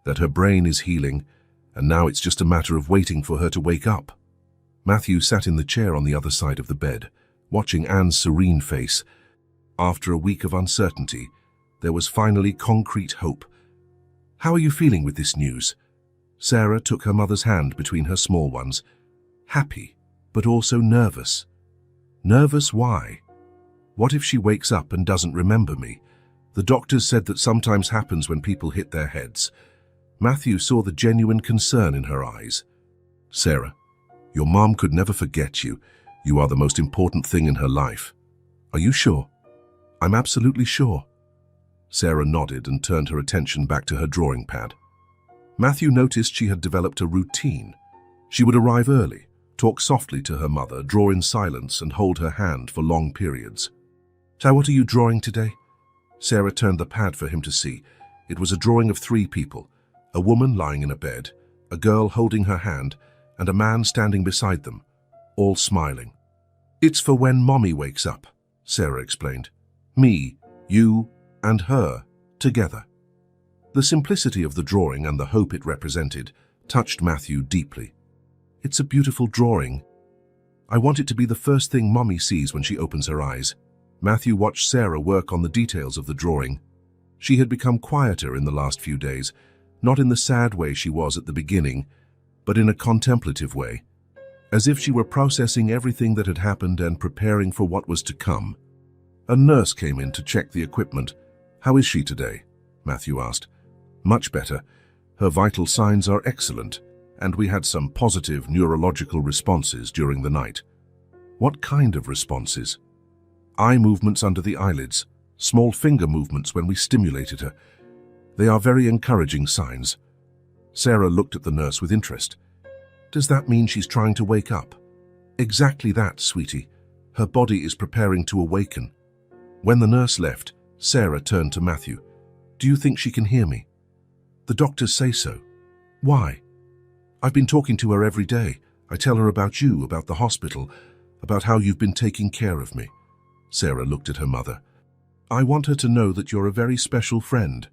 that her brain is healing, and now it's just a matter of waiting for her to wake up. Matthew sat in the chair on the other side of the bed, watching Anne's serene face. After a week of uncertainty, there was finally concrete hope. "How are you feeling with this news?" Sarah took her mother's hand between her small ones. "Happy, but also nervous." "Nervous why?" "What if she wakes up and doesn't remember me? The doctors said that sometimes happens when people hit their heads." Matthew saw the genuine concern in her eyes. "Sarah, your mom could never forget you. You are the most important thing in her life." "Are you sure?" "I'm absolutely sure." Sarah nodded and turned her attention back to her drawing pad. Matthew noticed she had developed a routine. She would arrive early, talk softly to her mother, draw in silence, and hold her hand for long periods. "So what are you drawing today?" Sarah turned the pad for him to see. It was a drawing of 3 people, a woman lying in a bed, a girl holding her hand, and a man standing beside them, all smiling. "It's for when Mommy wakes up," Sarah explained. "Me, you, and her, together." The simplicity of the drawing and the hope it represented touched Matthew deeply. "It's a beautiful drawing. I want it to be the first thing Mommy sees when she opens her eyes." Matthew watched Sarah work on the details of the drawing. She had become quieter in the last few days, not in the sad way she was at the beginning, but in a contemplative way, as if she were processing everything that had happened and preparing for what was to come. A nurse came in to check the equipment. "How is she today?" Matthew asked. "Much better. Her vital signs are excellent, and we had some positive neurological responses during the night." "What kind of responses?" "Eye movements under the eyelids, small finger movements when we stimulated her. They are very encouraging signs." Sarah looked at the nurse with interest. "Does that mean she's trying to wake up?" "Exactly that, sweetie. Her body is preparing to awaken." When the nurse left, Sarah turned to Matthew. "Do you think she can hear me?" "The doctors say so." "Why?" "I've been talking to her every day. I tell her about you, about the hospital, about how you've been taking care of me." Sarah looked at her mother. "I want her to know that you're a very special friend."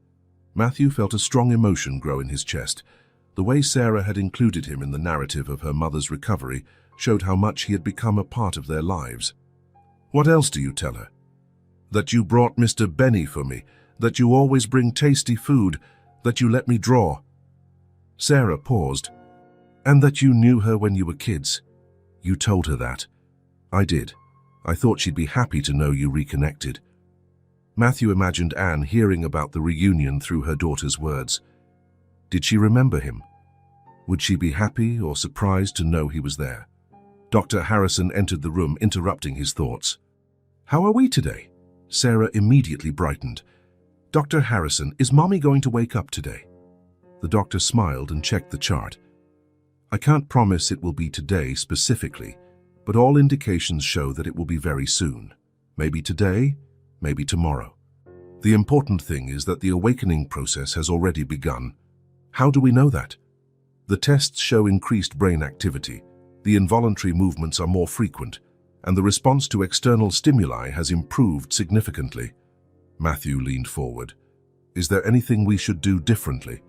Matthew felt a strong emotion grow in his chest. The way Sarah had included him in the narrative of her mother's recovery showed how much he had become a part of their lives. "What else do you tell her?" "That you brought Mr. Benny for me, that you always bring tasty food, that you let me draw." Sarah paused. "And that you knew her when you were kids." "You told her that." "I did. I thought she'd be happy to know you reconnected." Matthew imagined Anne hearing about the reunion through her daughter's words. Did she remember him? Would she be happy or surprised to know he was there? Dr. Harrison entered the room, interrupting his thoughts. "How are we today?" Sarah immediately brightened. "Dr. Harrison, is Mommy going to wake up today?" The doctor smiled and checked the chart. "I can't promise it will be today specifically, but all indications show that it will be very soon. Maybe today, maybe tomorrow. The important thing is that the awakening process has already begun." "How do we know that?" "The tests show increased brain activity, the involuntary movements are more frequent, and the response to external stimuli has improved significantly." Matthew leaned forward. "Is there anything we should do differently?"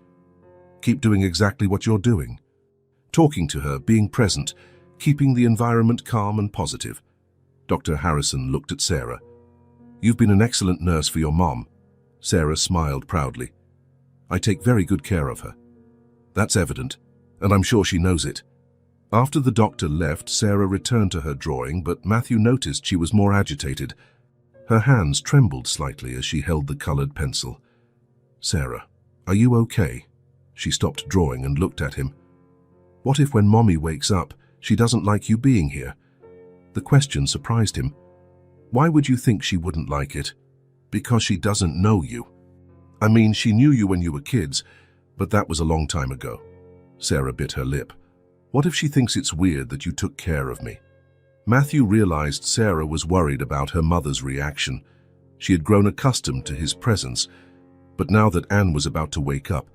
"Keep doing exactly what you're doing. Talking to her, being present, keeping the environment calm and positive." Dr. Harrison looked at Sarah. "You've been an excellent nurse for your mom." Sarah smiled proudly. "I take very good care of her." "That's evident, and I'm sure she knows it." After the doctor left, Sarah returned to her drawing, but Matthew noticed she was more agitated. Her hands trembled slightly as she held the colored pencil. "Sarah, are you okay?" She stopped drawing and looked at him. "What if when Mommy wakes up, she doesn't like you being here?" The question surprised him. "Why would you think she wouldn't like it?" "Because she doesn't know you." "I mean, she knew you when you were kids, but that was a long time ago." Sarah bit her lip. "What if she thinks it's weird that you took care of me?" Matthew realized Sarah was worried about her mother's reaction. She had grown accustomed to his presence, but now that Anne was about to wake up,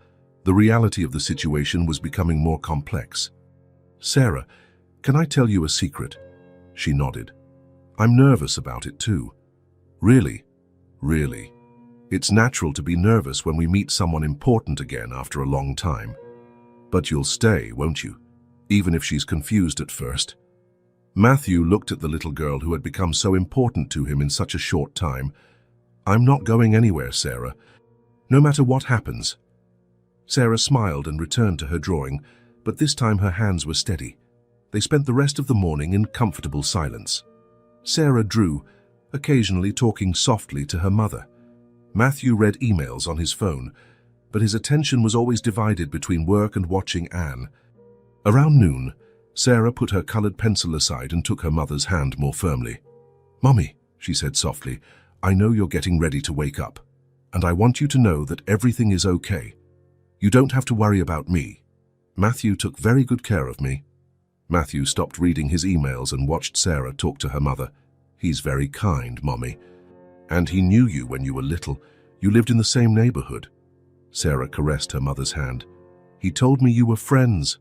the reality of the situation was becoming more complex. "Sarah, can I tell you a secret?" She nodded. "I'm nervous about it too." "Really?" "Really. It's natural to be nervous when we meet someone important again after a long time. But you'll stay, won't you? Even if she's confused at first." Matthew looked at the little girl who had become so important to him in such a short time. "I'm not going anywhere, Sarah. No matter what happens." Sarah smiled and returned to her drawing, but this time her hands were steady. They spent the rest of the morning in comfortable silence. Sarah drew, occasionally talking softly to her mother. Matthew read emails on his phone, but his attention was always divided between work and watching Anne. Around noon, Sarah put her colored pencil aside and took her mother's hand more firmly. "Mommy," she said softly, "I know you're getting ready to wake up, and I want you to know that everything is okay. You don't have to worry about me. Matthew took very good care of me." Matthew stopped reading his emails and watched Sarah talk to her mother. "He's very kind, Mommy. And he knew you when you were little. You lived in the same neighborhood." Sarah caressed her mother's hand. "He told me you were friends."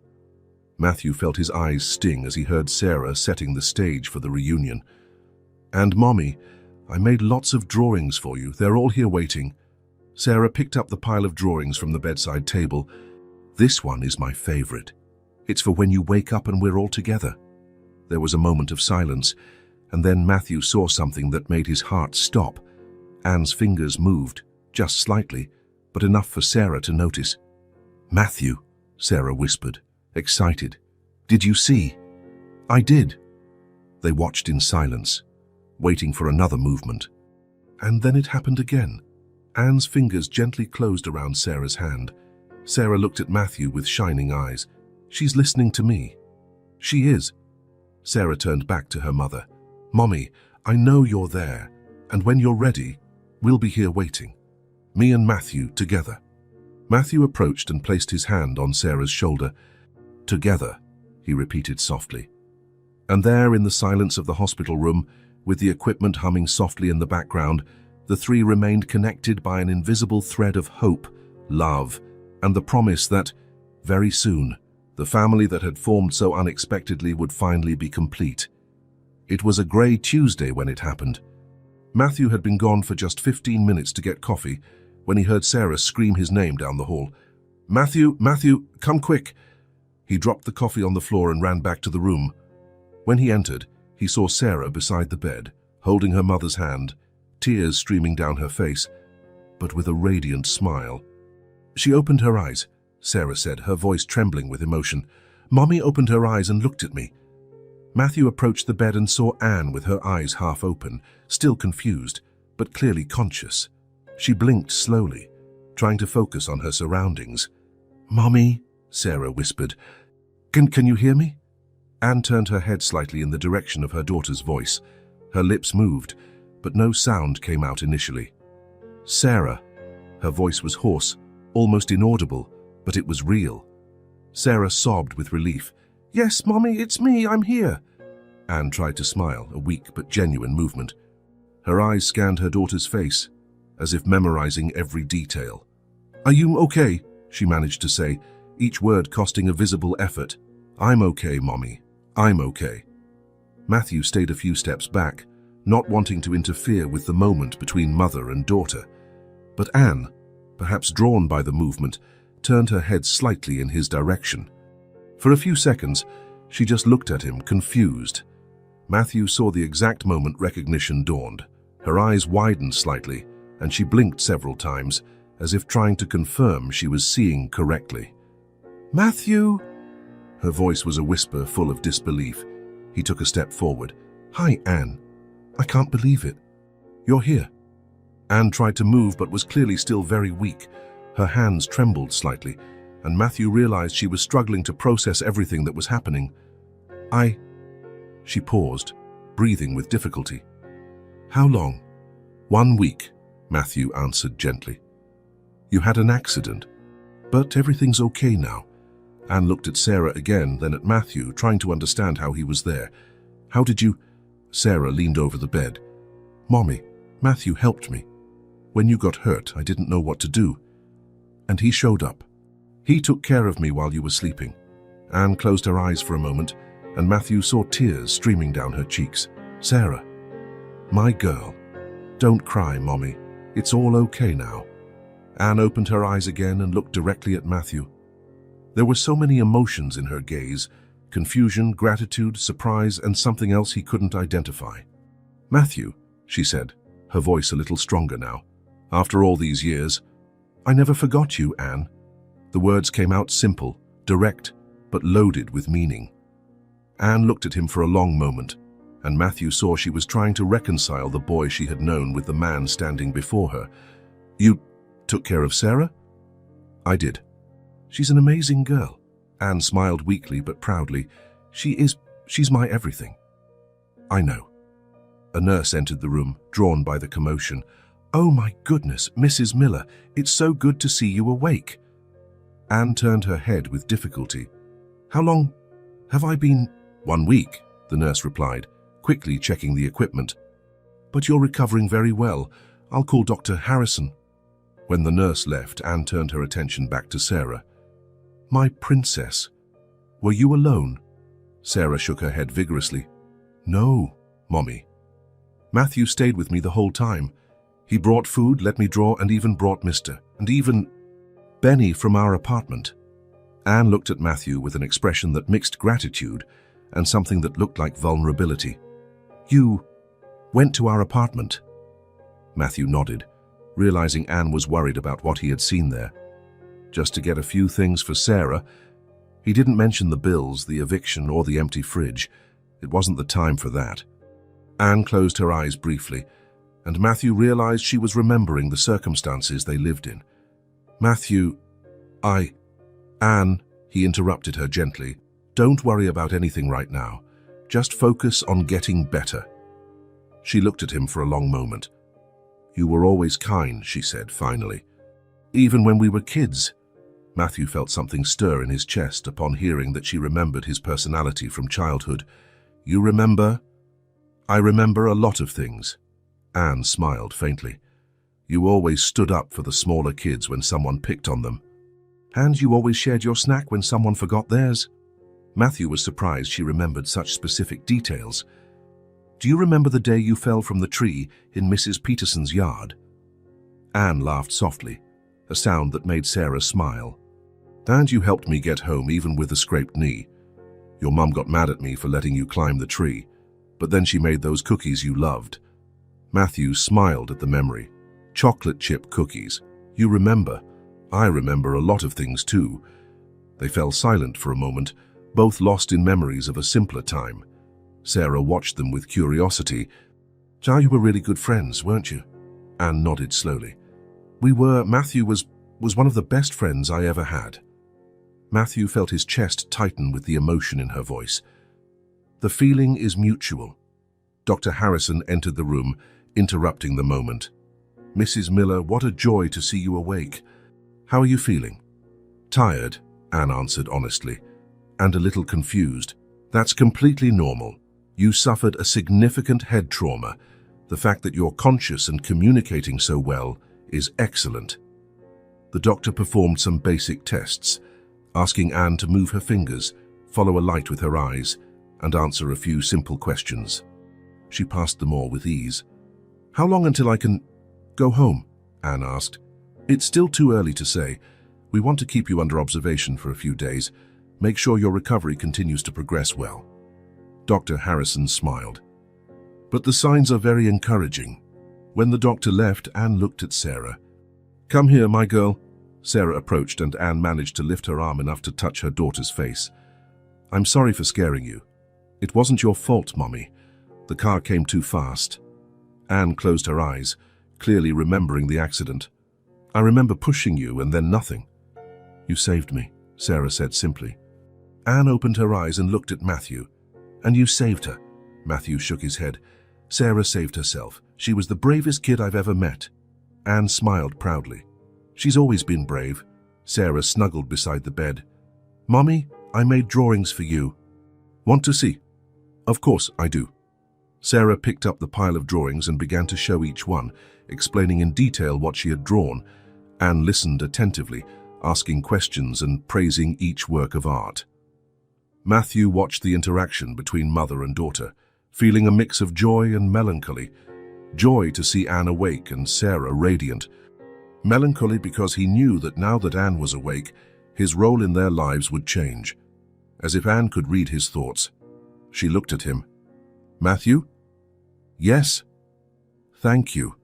Matthew felt his eyes sting as he heard Sarah setting the stage for the reunion. "And Mommy, I made lots of drawings for you. They're all here waiting." Sarah picked up the pile of drawings from the bedside table. "This one is my favorite. It's for when you wake up and we're all together." There was a moment of silence, and then Matthew saw something that made his heart stop. Anne's fingers moved, just slightly, but enough for Sarah to notice. "Matthew," Sarah whispered, excited. "Did you see?" "I did." They watched in silence, waiting for another movement. And then it happened again. Anne's fingers gently closed around Sarah's hand. Sarah looked at Matthew with shining eyes. "She's listening to me." "She is." Sarah turned back to her mother. "Mommy, I know you're there, and when you're ready, we'll be here waiting. Me and Matthew together." Matthew approached and placed his hand on Sarah's shoulder. "Together," he repeated softly. And there, in the silence of the hospital room, with the equipment humming softly in the background, the three remained connected by an invisible thread of hope, love, and the promise that, very soon, the family that had formed so unexpectedly would finally be complete. It was a grey Tuesday when it happened. Matthew had been gone for just 15 minutes to get coffee when he heard Sarah scream his name down the hall. "Matthew, Matthew, come quick!" He dropped the coffee on the floor and ran back to the room. When he entered, he saw Sarah beside the bed, holding her mother's hand, tears streaming down her face, but with a radiant smile. "She opened her eyes," Sarah said, her voice trembling with emotion. "Mommy opened her eyes and looked at me." Matthew approached the bed and saw Anne with her eyes half open, still confused, but clearly conscious. She blinked slowly, trying to focus on her surroundings. "Mommy," Sarah whispered. Can you hear me?" Anne turned her head slightly in the direction of her daughter's voice. Her lips moved, but no sound came out initially. "Sarah." Her voice was hoarse, almost inaudible, but it was real. Sarah sobbed with relief. "Yes, Mommy, it's me, I'm here." Anne tried to smile, a weak but genuine movement. Her eyes scanned her daughter's face, as if memorizing every detail. "Are you okay?" she managed to say, each word costing a visible effort. "I'm okay, Mommy. I'm okay." Matthew stayed a few steps back, not wanting to interfere with the moment between mother and daughter. But Anne, perhaps drawn by the movement, turned her head slightly in his direction. For a few seconds, she just looked at him, confused. Matthew saw the exact moment recognition dawned. Her eyes widened slightly, and she blinked several times, as if trying to confirm she was seeing correctly. "Matthew!" Her voice was a whisper full of disbelief. He took a step forward. "Hi, Anne. I can't believe it. You're here." Anne tried to move but was clearly still very weak. Her hands trembled slightly, and Matthew realized she was struggling to process everything that was happening. She paused, breathing with difficulty. "How long?" "1 week," Matthew answered gently. "You had an accident, but everything's okay now." Anne looked at Sarah again, then at Matthew, trying to understand how he was there. "How did you—" Sarah leaned over the bed. "Mommy, Matthew helped me. When you got hurt, I didn't know what to do. And he showed up. He took care of me while you were sleeping." Anne closed her eyes for a moment, and Matthew saw tears streaming down her cheeks. "Sarah, my girl, don't cry, Mommy. It's all okay now." Anne opened her eyes again and looked directly at Matthew. There were so many emotions in her gaze: confusion, gratitude, surprise, and something else he couldn't identify. "Matthew," she said, her voice a little stronger now, "after all these years, I never forgot you, Anne." The words came out simple, direct, but loaded with meaning. Anne looked at him for a long moment, and Matthew saw she was trying to reconcile the boy she had known with the man standing before her. "You took care of Sarah?" "I did. She's an amazing girl." Anne smiled weakly but proudly. She's my everything." "I know." A nurse entered the room, drawn by the commotion. "Oh my goodness, Mrs. Miller, it's so good to see you awake." Anne turned her head with difficulty. "How long have I been—" "1 week," the nurse replied, quickly checking the equipment. "But you're recovering very well. I'll call Dr. Harrison." When the nurse left, Anne turned her attention back to Sarah. "My princess, were you alone?" Sarah shook her head vigorously. "No, Mommy. Matthew stayed with me the whole time. He brought food, let me draw, and even brought and even Benny from our apartment." Anne looked at Matthew with an expression that mixed gratitude and something that looked like vulnerability. "You went to our apartment?" Matthew nodded, realizing Anne was worried about what he had seen there. Just to get a few things for Sarah. He didn't mention the bills, the eviction, or the empty fridge. It wasn't the time for that. Anne closed her eyes briefly, and Matthew realized she was remembering the circumstances they lived in. "Matthew, Anne," he interrupted her gently, "don't worry about anything right now. Just focus on getting better." She looked at him for a long moment. "You were always kind," she said finally. "Even when we were kids." Matthew felt something stir in his chest upon hearing that she remembered his personality from childhood. "You remember?" "I remember a lot of things." Anne smiled faintly. "You always stood up for the smaller kids when someone picked on them. And you always shared your snack when someone forgot theirs." Matthew was surprised she remembered such specific details. "Do you remember the day you fell from the tree in Mrs. Peterson's yard?" Anne laughed softly, a sound that made Sarah smile. "And you helped me get home even with a scraped knee. Your mum got mad at me for letting you climb the tree, but then she made those cookies you loved." Matthew smiled at the memory. "Chocolate chip cookies. You remember. I remember a lot of things too." They fell silent for a moment, both lost in memories of a simpler time. Sarah watched them with curiosity. "So you were really good friends, weren't you?" Anne nodded slowly. "We were. Matthew was one of the best friends I ever had." Matthew felt his chest tighten with the emotion in her voice. "The feeling is mutual." Dr. Harrison entered the room, interrupting the moment. "Mrs. Miller, what a joy to see you awake. How are you feeling?" "Tired," Anne answered honestly, "and a little confused. That's completely normal. You suffered a significant head trauma. The fact that you're conscious and communicating so well is excellent." The doctor performed some basic tests, asking Anne to move her fingers, follow a light with her eyes, and answer a few simple questions. She passed them all with ease. "How long until I can go home?" Anne asked. "It's still too early to say. We want to keep you under observation for a few days. Make sure your recovery continues to progress well." Dr. Harrison smiled. "But the signs are very encouraging." When the doctor left, Anne looked at Sarah. "Come here, my girl." Sarah approached, and Anne managed to lift her arm enough to touch her daughter's face. "I'm sorry for scaring you. It wasn't your fault, Mommy. The car came too fast." Anne closed her eyes, clearly remembering the accident. "I remember pushing you and then nothing." "You saved me," Sarah said simply. Anne opened her eyes and looked at Matthew. "And you saved her?" Matthew shook his head. "Sarah saved herself. She was the bravest kid I've ever met." Anne smiled proudly. "She's always been brave." Sarah snuggled beside the bed. "Mommy, I made drawings for you. Want to see?" "Of course I do." Sarah picked up the pile of drawings and began to show each one, explaining in detail what she had drawn. Anne listened attentively, asking questions and praising each work of art. Matthew watched the interaction between mother and daughter, feeling a mix of joy and melancholy. Joy to see Anne awake and Sarah radiant. Melancholy because he knew that now that Anne was awake, his role in their lives would change. As if Anne could read his thoughts. She looked at him. "Matthew?" "Yes." "Thank you."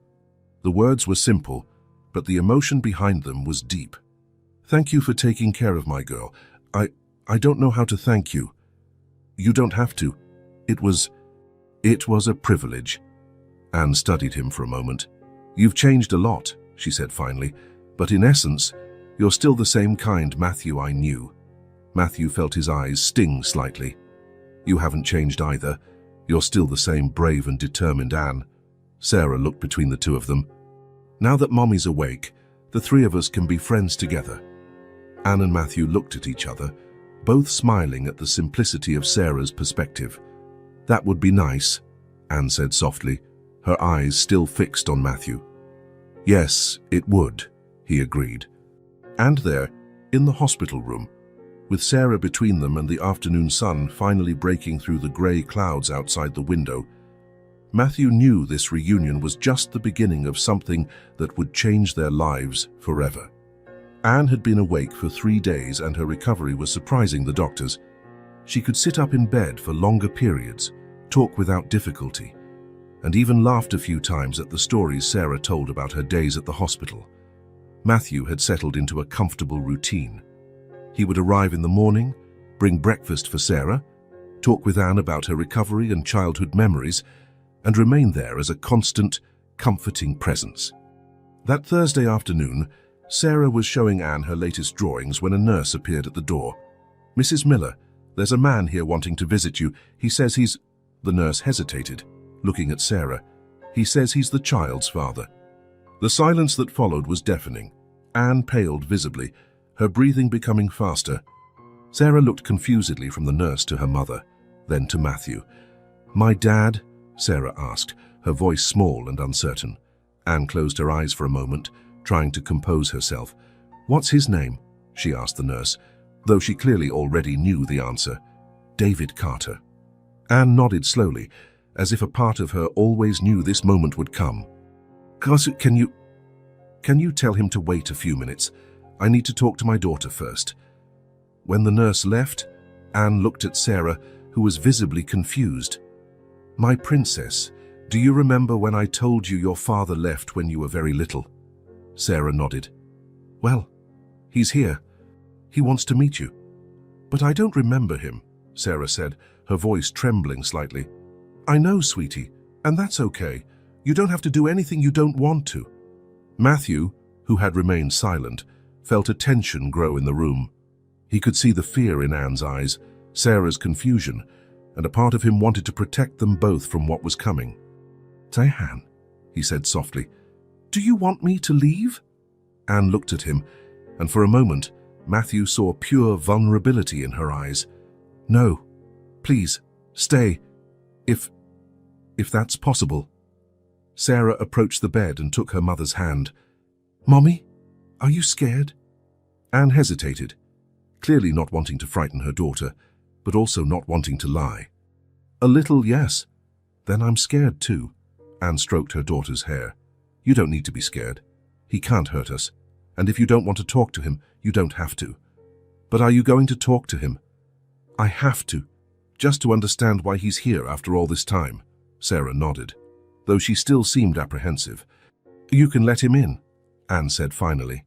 The words were simple, but the emotion behind them was deep. "Thank you for taking care of my girl. I don't know how to thank you." "You don't have to. It was a privilege." Anne studied him for a moment. "You've changed a lot," she said finally, "but in essence, you're still the same kind Matthew I knew." Matthew felt his eyes sting slightly. "You haven't changed either. You're still the same brave and determined Anne." Sarah looked between the two of them. "Now that Mommy's awake, the three of us can be friends together." Anne and Matthew looked at each other, both smiling at the simplicity of Sarah's perspective. "That would be nice," Anne said softly, her eyes still fixed on Matthew. "Yes, it would," he agreed. And there, in the hospital room, with Sarah between them and the afternoon sun finally breaking through the grey clouds outside the window, Matthew knew this reunion was just the beginning of something that would change their lives forever. Anne had been awake for 3 days and her recovery was surprising the doctors. She could sit up in bed for longer periods, talk without difficulty, and even laughed a few times at the stories Sarah told about her days at the hospital. Matthew had settled into a comfortable routine. He would arrive in the morning, bring breakfast for Sarah, talk with Anne about her recovery and childhood memories, and remain there as a constant, comforting presence. That Thursday afternoon, Sarah was showing Anne her latest drawings when a nurse appeared at the door. "Mrs. Miller, there's a man here wanting to visit you. He says he's—" The nurse hesitated, looking at Sarah. "He says he's the child's father." The silence that followed was deafening. Anne paled visibly, her breathing becoming faster. Sarah looked confusedly from the nurse to her mother, then to Matthew. "My dad?" Sarah asked, her voice small and uncertain. Anne closed her eyes for a moment, trying to compose herself. "What's his name?" she asked the nurse, though she clearly already knew the answer. "David Carter." Anne nodded slowly, as if a part of her always knew this moment would come. Can you tell him to wait a few minutes? I need to talk to my daughter first." When the nurse left, Anne looked at Sarah, who was visibly confused. "My princess, do you remember when I told you your father left when you were very little?" Sarah nodded. "Well, he's here. He wants to meet you." "But I don't remember him," Sarah said, her voice trembling slightly. "I know, sweetie, and that's okay. You don't have to do anything you don't want to." Matthew, who had remained silent, felt a tension grow in the room. He could see the fear in Anne's eyes, Sarah's confusion, and a part of him wanted to protect them both from what was coming. "Diane," he said softly. "Do you want me to leave?" Anne looked at him, and for a moment, Matthew saw pure vulnerability in her eyes. "No, please, stay, if that's possible." Sarah approached the bed and took her mother's hand. "Mommy, are you scared?" Anne hesitated, clearly not wanting to frighten her daughter, but also not wanting to lie. "A little, yes." "Then I'm scared too." Anne stroked her daughter's hair. "You don't need to be scared. He can't hurt us. And if you don't want to talk to him, you don't have to." "But are you going to talk to him?" "I have to, just to understand why he's here after all this time." Sarah nodded, though she still seemed apprehensive. "You can let him in," Anne said finally.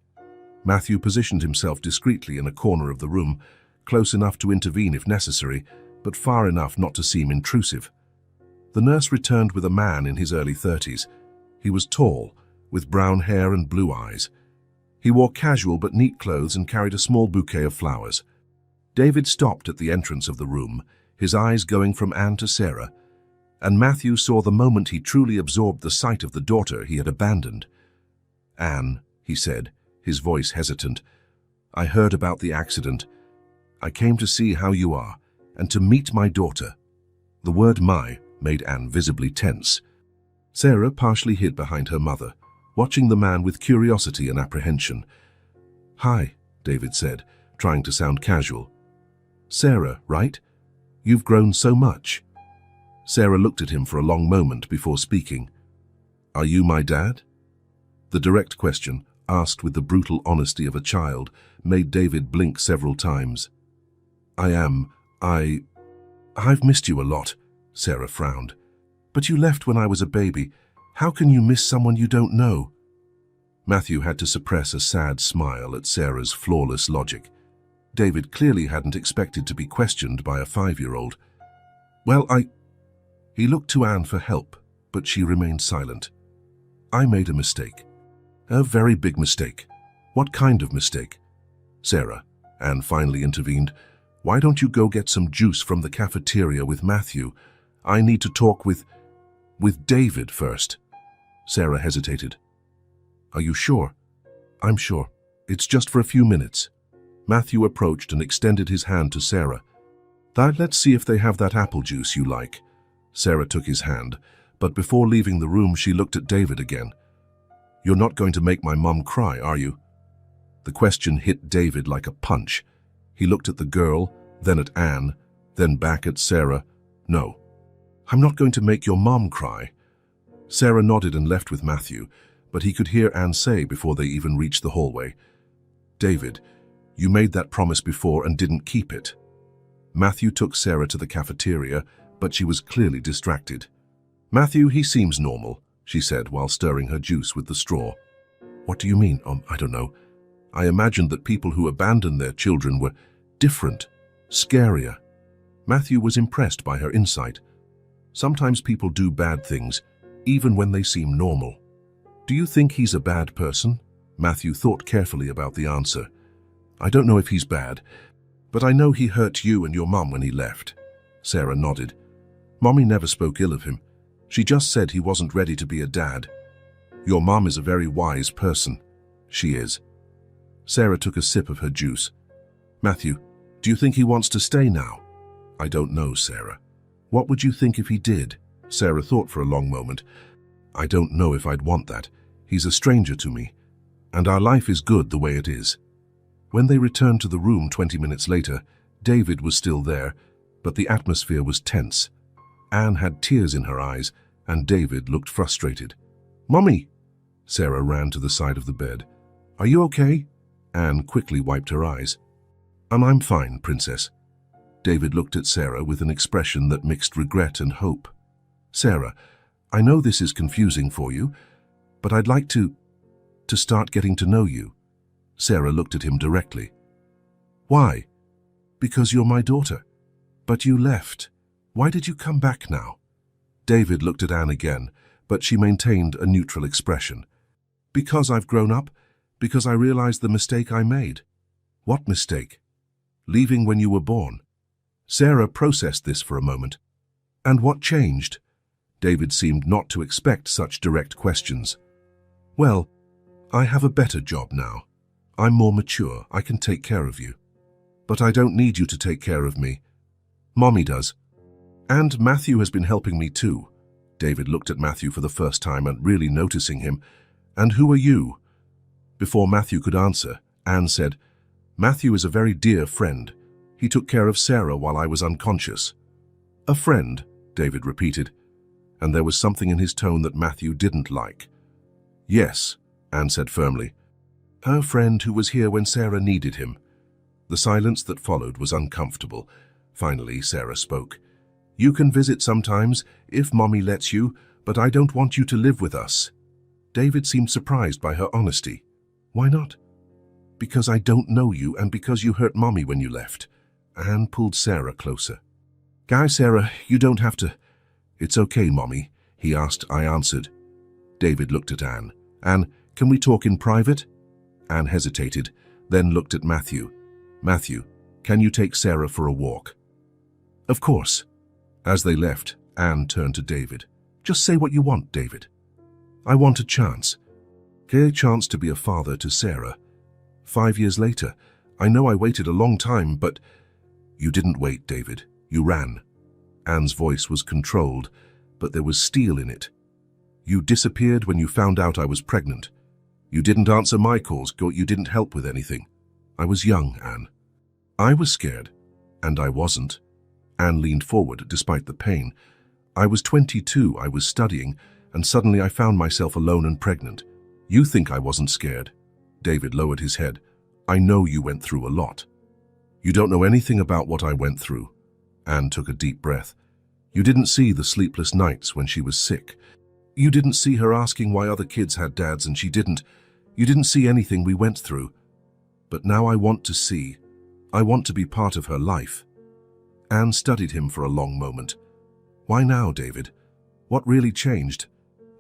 Matthew positioned himself discreetly in a corner of the room, close enough to intervene if necessary, but far enough not to seem intrusive. The nurse returned with a man in his early 30s. He was tall, with brown hair and blue eyes. He wore casual but neat clothes and carried a small bouquet of flowers. David stopped at the entrance of the room, his eyes going from Anne to Sarah, and Matthew saw the moment he truly absorbed the sight of the daughter he had abandoned. "Anne," he said, his voice hesitant, "I heard about the accident. I came to see how you are, and to meet my daughter." The word "my" made Anne visibly tense. Sarah partially hid behind her mother, watching the man with curiosity and apprehension. "Hi," David said, trying to sound casual. "Sarah, right? You've grown so much." Sarah looked at him for a long moment before speaking. "Are you my dad?" The direct question, asked with the brutal honesty of a child, made David blink several times. "I am. I've missed you a lot," Sarah frowned. "But you left when I was a baby. How can you miss someone you don't know?" Matthew had to suppress a sad smile at Sarah's flawless logic. David clearly hadn't expected to be questioned by a 5-year-old. "Well, He looked to Anne for help, but she remained silent. "I made a mistake. A very big mistake." "What kind of mistake?" "Sarah," Anne finally intervened, "why don't you go get some juice from the cafeteria with Matthew? I need to talk with David first." Sarah hesitated. "Are you sure?" "I'm sure. It's just for a few minutes." Matthew approached and extended his hand to Sarah. "Let's see if they have that apple juice you like." Sarah took his hand, but before leaving the room she looked at David again. "You're not going to make my mum cry, are you?" The question hit David like a punch. He looked at the girl, then at Anne, then back at Sarah. "No. I'm not going to make your mom cry." Sarah nodded and left with Matthew, but he could hear Anne say before they even reached the hallway, "David, you made that promise before and didn't keep it." Matthew took Sarah to the cafeteria, but she was clearly distracted. "Matthew, he seems normal," she said while stirring her juice with the straw. "What do you mean? I don't know. I imagined that people who abandoned their children were different, scarier." Matthew was impressed by her insight. Sometimes people do bad things, even when they seem normal. "Do you think he's a bad person?" Matthew thought carefully about the answer. "I don't know if he's bad, but I know he hurt you and your mum when he left." Sarah nodded. "Mommy never spoke ill of him. She just said he wasn't ready to be a dad." "Your mum is a very wise person." "She is." Sarah took a sip of her juice. "Matthew, do you think he wants to stay now?" "I don't know, Sarah." "What would you think if he did?" Sarah thought for a long moment. "I don't know if I'd want that. He's a stranger to me, and our life is good the way it is." When they returned to the room 20 minutes later, David was still there, but the atmosphere was tense. Anne had tears in her eyes, and David looked frustrated. "Mummy!" Sarah ran to the side of the bed. "Are you okay?" Anne quickly wiped her eyes. I'm fine, Princess." David looked at Sarah with an expression that mixed regret and hope. "Sarah, I know this is confusing for you, but I'd like to start getting to know you." Sarah looked at him directly. "Why?" "Because you're my daughter." "But you left. Why did you come back now?" David looked at Anne again, but she maintained a neutral expression. "Because I've grown up. Because I realized the mistake I made." "What mistake?" "Leaving when you were born." Sarah processed this for a moment. "And what changed?" David seemed not to expect such direct questions. Well, I have a better job now. I'm more mature. I can take care of you. But I don't need you to take care of me. Mommy does. And Matthew has been helping me too. David looked at Matthew for the first time and really noticing him. And who are you? Before Matthew could answer, Anne said, Matthew is a very dear friend. He took care of Sarah while I was unconscious. A friend, David repeated, and there was something in his tone that Matthew didn't like. Yes, Anne said firmly. Her friend who was here when Sarah needed him. The silence that followed was uncomfortable. Finally, Sarah spoke. You can visit sometimes, if Mommy lets you, but I don't want you to live with us. David seemed surprised by her honesty. Why not? Because I don't know you and because you hurt Mommy when you left. Anne pulled Sarah closer. Sarah, you don't have to. It's okay, Mommy, he asked. I answered. David looked at Anne. Anne, can we talk in private? Anne hesitated, then looked at Matthew. Matthew, can you take Sarah for a walk? Of course. As they left, Anne turned to David. Just say what you want, David. I want a chance. A chance to be a father to Sarah. 5 years later. I know I waited a long time, but... You didn't wait, David. You ran. Anne's voice was controlled, but there was steel in it. You disappeared when you found out I was pregnant. You didn't answer my calls, you didn't help with anything. I was young, Anne. I was scared, and I wasn't. Anne leaned forward despite the pain. I was 22, I was studying, and suddenly I found myself alone and pregnant. You think I wasn't scared? David lowered his head. I know you went through a lot. You don't know anything about what I went through. Anne took a deep breath. You didn't see the sleepless nights when she was sick. You didn't see her asking why other kids had dads and she didn't. You didn't see anything we went through. But now I want to see. I want to be part of her life. Anne studied him for a long moment. Why now, David? What really changed?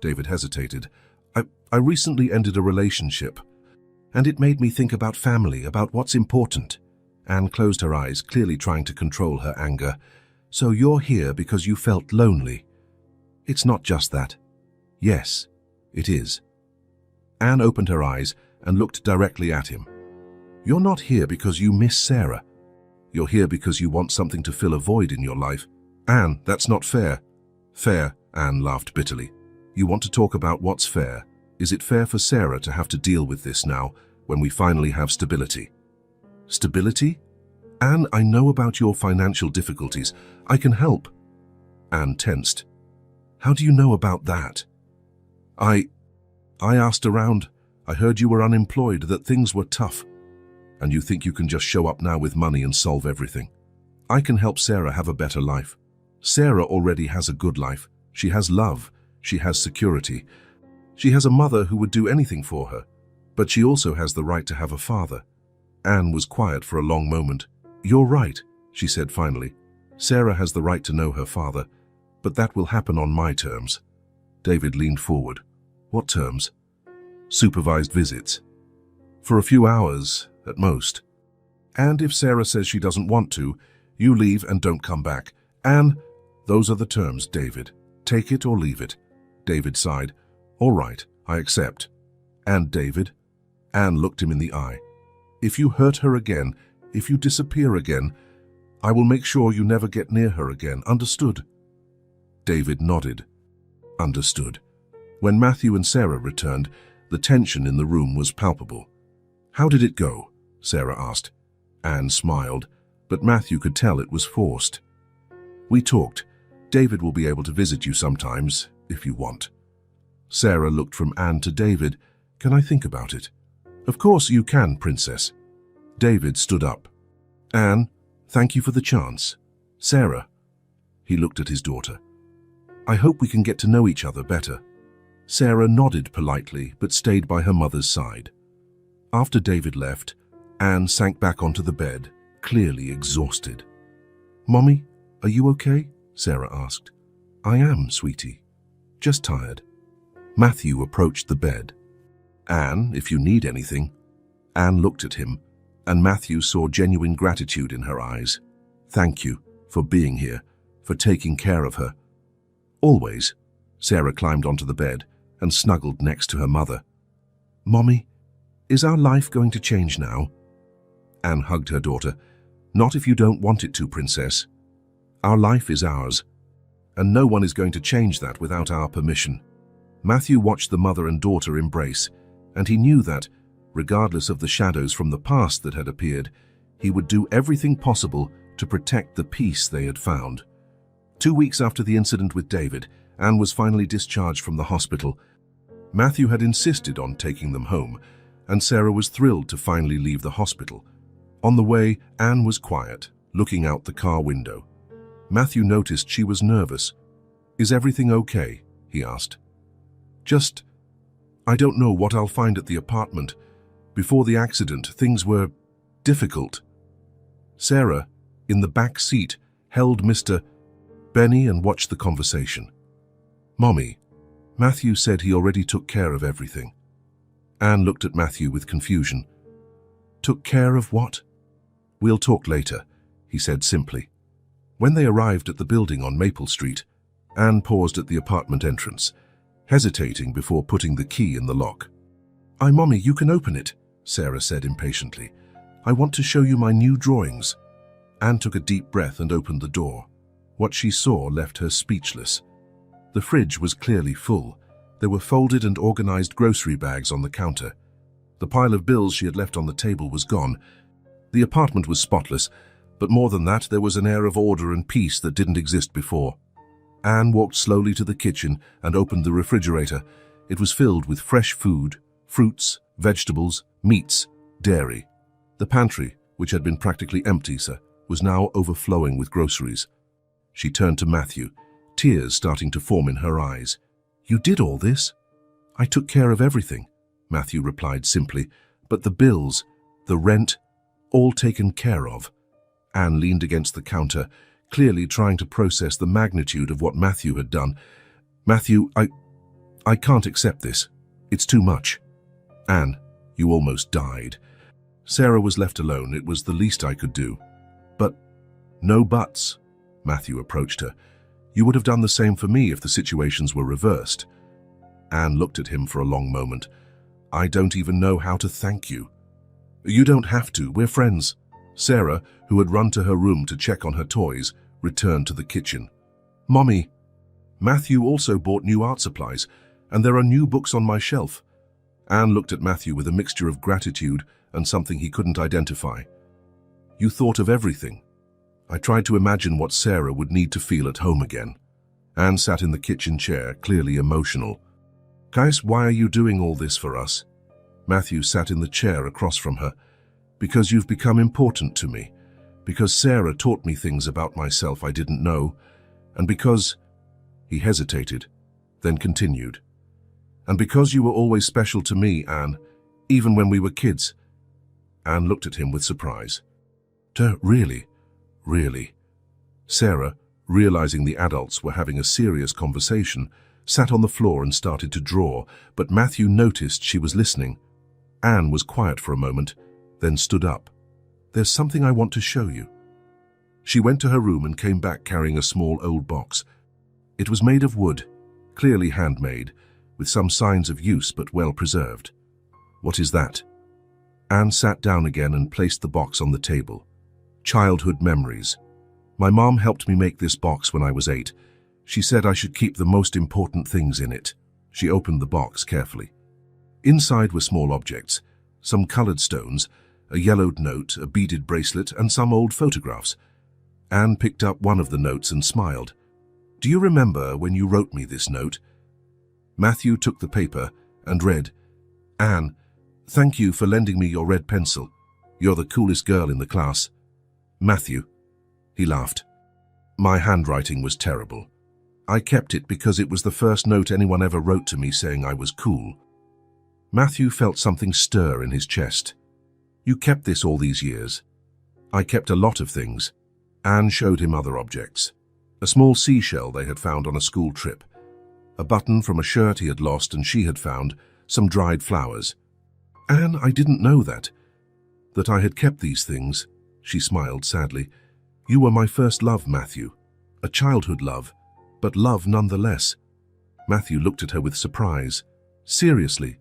David hesitated. I recently ended a relationship, and it made me think about family, about what's important. Anne closed her eyes, clearly trying to control her anger. So you're here because you felt lonely. It's not just that. Yes, it is. Anne opened her eyes and looked directly at him. You're not here because you miss Sarah. You're here because you want something to fill a void in your life. Anne, that's not fair. Fair, Anne laughed bitterly. You want to talk about what's fair. Is it fair for Sarah to have to deal with this now, when we finally have stability? Stability? Anne, I know about your financial difficulties. I can help. Anne tensed. How do you know about that? I asked around. I heard you were unemployed, that things were tough. And you think you can just show up now with money and solve everything. I can help Sarah have a better life. Sarah already has a good life. She has love. She has security. She has a mother who would do anything for her. But she also has the right to have a father. Anne was quiet for a long moment. You're right, she said finally. Sarah has the right to know her father, but that will happen on my terms. David leaned forward. What terms? Supervised visits. For a few hours, at most. And if Sarah says she doesn't want to, you leave and don't come back. Anne, those are the terms, David. Take it or leave it. David sighed. All right, I accept. And David? Anne looked him in the eye. If you hurt her again, if you disappear again, I will make sure you never get near her again. Understood? David nodded. Understood. When Matthew and Sarah returned, the tension in the room was palpable. How did it go? Sarah asked. Anne smiled, but Matthew could tell it was forced. We talked. David will be able to visit you sometimes, if you want. Sarah looked from Anne to David. Can I think about it? Of course you can, Princess. David stood up. Anne, thank you for the chance. Sarah. He looked at his daughter. I hope we can get to know each other better. Sarah nodded politely, but stayed by her mother's side. After David left, Anne sank back onto the bed, clearly exhausted. Mommy, are you okay? Sarah asked. I am, sweetie. Just tired. Matthew approached the bed. Anne, if you need anything. Anne looked at him, and Matthew saw genuine gratitude in her eyes. Thank you for being here, for taking care of her. Always, Sarah climbed onto the bed and snuggled next to her mother. "Mommy, is our life going to change now?" Anne hugged her daughter. "Not if you don't want it to, Princess. Our life is ours, and no one is going to change that without our permission." Matthew watched the mother and daughter embrace, and he knew that, regardless of the shadows from the past that had appeared, he would do everything possible to protect the peace they had found. 2 weeks after the incident with David, Anne was finally discharged from the hospital. Matthew had insisted on taking them home, and Sarah was thrilled to finally leave the hospital. On the way, Anne was quiet, looking out the car window. Matthew noticed she was nervous. "Is everything okay?" he asked. I don't know what I'll find at the apartment. Before the accident, things were difficult." Sarah, in the back seat, held Mr. Benny and watched the conversation. "Mommy, Matthew said he already took care of everything." Anne looked at Matthew with confusion. "Took care of what?" "We'll talk later," he said simply. When they arrived at the building on Maple Street, Anne paused at the apartment entrance, hesitating before putting the key in the lock. Mommy, you can open it," Sarah said impatiently. "I want to show you my new drawings." Anne took a deep breath and opened the door. What she saw left her speechless. The fridge was clearly full. There were folded and organized grocery bags on the counter. The pile of bills she had left on the table was gone. The apartment was spotless, but more than that, there was an air of order and peace that didn't exist before. Anne walked slowly to the kitchen and opened the refrigerator. It was filled with fresh food, fruits, vegetables, meats, dairy. The pantry, which had been practically empty, was now overflowing with groceries. She turned to Matthew, tears starting to form in her eyes. "You did all this?" "I took care of everything," Matthew replied simply. "But the bills, the rent, all taken care of." Anne leaned against the counter, clearly trying to process the magnitude of what Matthew had done. "Matthew, I can't accept this. It's too much." "Anne, you almost died." Sarah was left alone. "It was the least I could do." "But..." "No buts." Matthew approached her. "You would have done the same for me if the situations were reversed." Anne looked at him for a long moment. "I don't even know how to thank you." "You don't have to. We're friends." Sarah, who had run to her room to check on her toys, returned to the kitchen. "Mommy, Matthew also bought new art supplies, and there are new books on my shelf." Anne looked at Matthew with a mixture of gratitude and something he couldn't identify. "You thought of everything." I tried to imagine what Sarah would need to feel at home again. Anne sat in the kitchen chair, clearly emotional. "Guys, why are you doing all this for us?" Matthew sat in the chair across from her. "Because you've become important to me. Because Sarah taught me things about myself I didn't know. And because..." He hesitated, then continued. "And because you were always special to me, Anne, even when we were kids." Anne looked at him with surprise. Really? Really?" Sarah, realizing the adults were having a serious conversation, sat on the floor and started to draw, but Matthew noticed she was listening. Anne was quiet for a moment, then stood up. "There's something I want to show you." She went to her room and came back carrying a small old box. It was made of wood, clearly handmade, with some signs of use but well preserved. "What is that?" Anne sat down again and placed the box on the table. "Childhood memories. My mom helped me make this box when I was 8. She said I should keep the most important things in it." She opened the box carefully. Inside were small objects, some colored stones, a yellowed note, a beaded bracelet, and some old photographs. Anne picked up one of the notes and smiled. "Do you remember when you wrote me this note?" Matthew took the paper and read, "Anne, thank you for lending me your red pencil. You're the coolest girl in the class." "Matthew," he laughed. "My handwriting was terrible. I kept it because it was the first note anyone ever wrote to me saying I was cool." Matthew felt something stir in his chest. "You kept this all these years?" "I kept a lot of things." Anne showed him other objects. A small seashell they had found on a school trip, a button from a shirt he had lost and she had found, some dried flowers. "Anne, I didn't know that I had kept these things." She smiled sadly. "You were my first love, Matthew. A childhood love, but love nonetheless." Matthew looked at her with surprise. Seriously,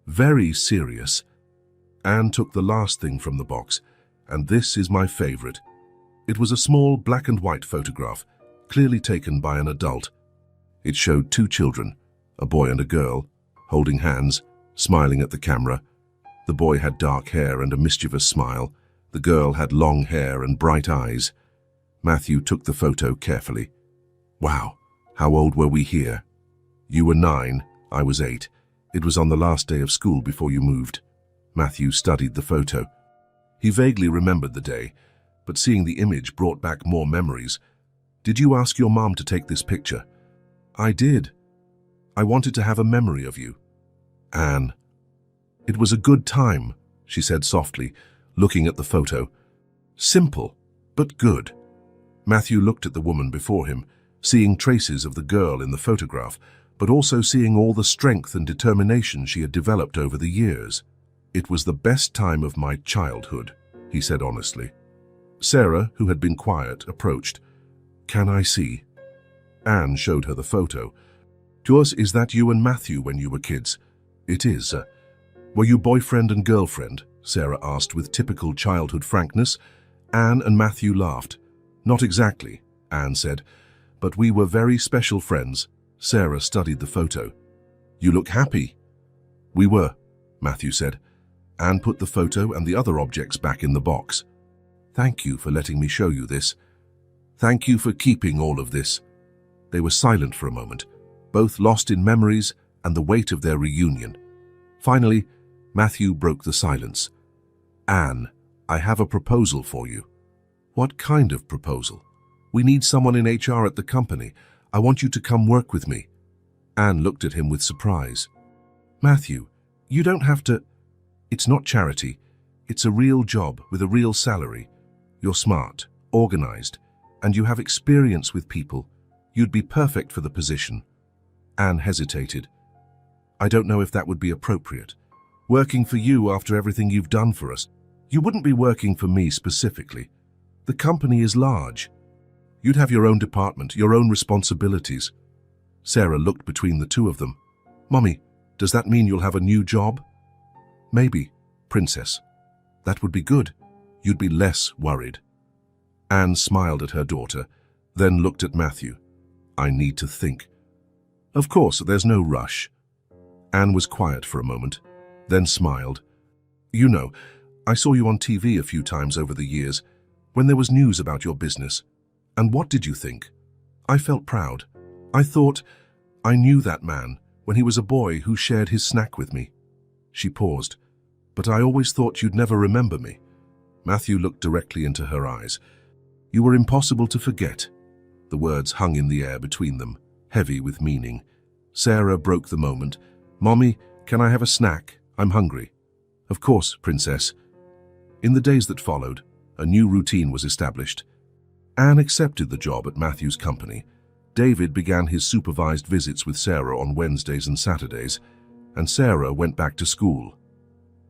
very serious. Anne took the last thing from the box, and this is my favorite. It was a small black and white photograph, clearly taken by an adult. It showed two children, a boy and a girl, holding hands, smiling at the camera. The boy had dark hair and a mischievous smile. The girl had long hair and bright eyes. Matthew took the photo carefully. Wow, how old were we here? You were 9, I was 8. It was on the last day of school before you moved. Matthew studied the photo. He vaguely remembered the day, but seeing the image brought back more memories. Did you ask your mom to take this picture? I did. I wanted to have a memory of you. Anne. It was a good time, she said softly, looking at the photo. Simple, but good. Matthew looked at the woman before him, seeing traces of the girl in the photograph, but also seeing all the strength and determination she had developed over the years. It was the best time of my childhood, he said honestly. Sarah, who had been quiet, approached. Can I see? Anne showed her the photo. Jules, is that you and Matthew when you were kids? It is. Were you boyfriend and girlfriend? Sarah asked with typical childhood frankness. Anne and Matthew laughed. Not exactly, Anne said, but we were very special friends. Sarah studied the photo. You look happy. We were, Matthew said. Anne put the photo and the other objects back in the box. Thank you for letting me show you this. Thank you for keeping all of this. They were silent for a moment, both lost in memories and the weight of their reunion. Finally, Matthew broke the silence. Anne, I have a proposal for you. What kind of proposal? We need someone in HR at the company. I want you to come work with me. Anne looked at him with surprise. Matthew, you don't have to... It's not charity. It's a real job with a real salary. You're smart, organized, and you have experience with people. You'd be perfect for the position. Anne hesitated. I don't know if that would be appropriate. Working for you after everything you've done for us. You wouldn't be working for me specifically. The company is large. You'd have your own department, your own responsibilities. Sarah looked between the two of them. Mommy, does that mean you'll have a new job? Maybe, Princess. That would be good. You'd be less worried. Anne smiled at her daughter, then looked at Matthew. I need to think. Of course, there's no rush. Anne was quiet for a moment, then smiled. You know, I saw you on TV a few times over the years, when there was news about your business. And what did you think? I felt proud. I thought, I knew that man when he was a boy who shared his snack with me. She paused. But I always thought you'd never remember me. Matthew looked directly into her eyes. You were impossible to forget. The words hung in the air between them, heavy with meaning. Sarah broke the moment. Mommy, can I have a snack? I'm hungry. Of course, Princess. In the days that followed, a new routine was established. Anne accepted the job at Matthew's company. David began his supervised visits with Sarah on Wednesdays and Saturdays, and Sarah went back to school.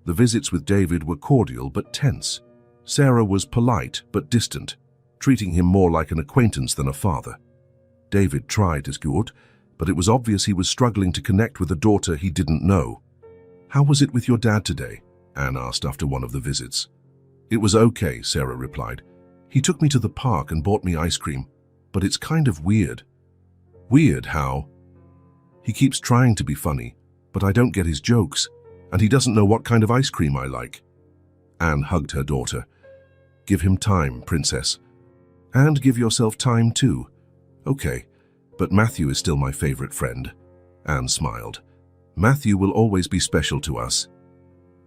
The visits with David were cordial but tense. Sarah was polite but distant, treating him more like an acquaintance than a father. David tried his good, but it was obvious he was struggling to connect with a daughter he didn't know. How was it with your dad today? Anne asked after one of the visits. It was okay, Sarah replied. He took me to the park and bought me ice cream, but it's kind of weird. Weird how? He keeps trying to be funny, but I don't get his jokes, and he doesn't know what kind of ice cream I like. Anne hugged her daughter. Give him time, Princess. And give yourself time too. Okay, but Matthew is still my favorite friend. Anne smiled. Matthew will always be special to us.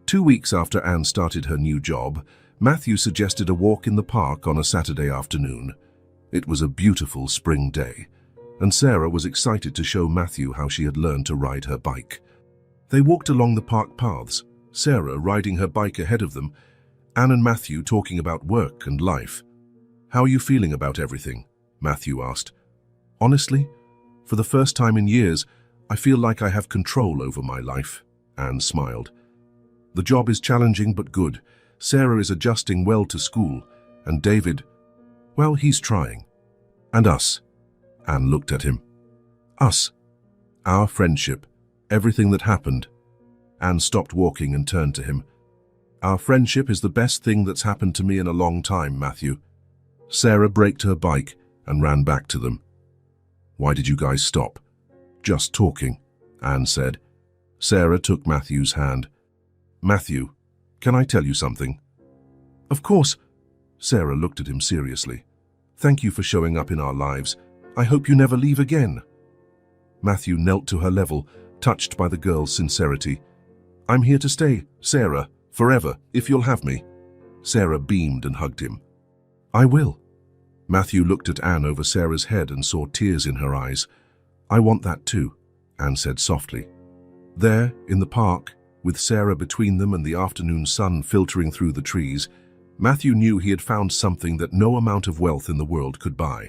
2 weeks after Anne started her new job, Matthew suggested a walk in the park on a Saturday afternoon. It was a beautiful spring day, and Sarah was excited to show Matthew how she had learned to ride her bike. They walked along the park paths, Sarah riding her bike ahead of them, Anne and Matthew talking about work and life. How are you feeling about everything? Matthew asked. Honestly, for the first time in years, I feel like I have control over my life, Anne smiled. The job is challenging but good. Sarah is adjusting well to school, and David, well, he's trying. And us. Anne looked at him. Us. Our friendship, everything that happened. Anne stopped walking and turned to him. Our friendship is the best thing that's happened to me in a long time, Matthew. Sarah braked her bike and ran back to them. Why did you guys stop? Just talking, Anne said. Sarah took Matthew's hand. Matthew, can I tell you something? Of course. Sarah looked at him seriously. Thank you for showing up in our lives. I hope you never leave again. Matthew knelt to her level, touched by the girl's sincerity. I'm here to stay, Sarah, forever, if you'll have me. Sarah beamed and hugged him. I will. Matthew looked at Anne over Sarah's head and saw tears in her eyes. I want that too, Anne said softly. There, in the park, with Sarah between them and the afternoon sun filtering through the trees, Matthew knew he had found something that no amount of wealth in the world could buy.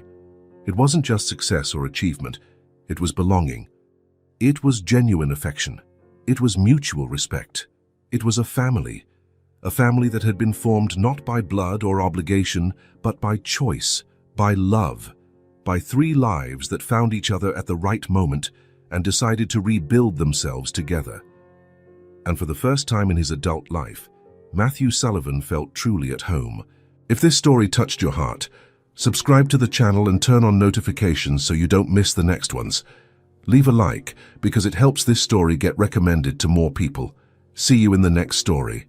It wasn't just success or achievement, it was belonging. It was genuine affection. It was mutual respect. It was a family that had been formed not by blood or obligation, but by choice, by love, by 3 lives that found each other at the right moment and decided to rebuild themselves together. And for the first time in his adult life, Matthew Sullivan felt truly at home. If this story touched your heart, subscribe to the channel and turn on notifications so you don't miss the next ones. Leave a like because it helps this story get recommended to more people. See you in the next story.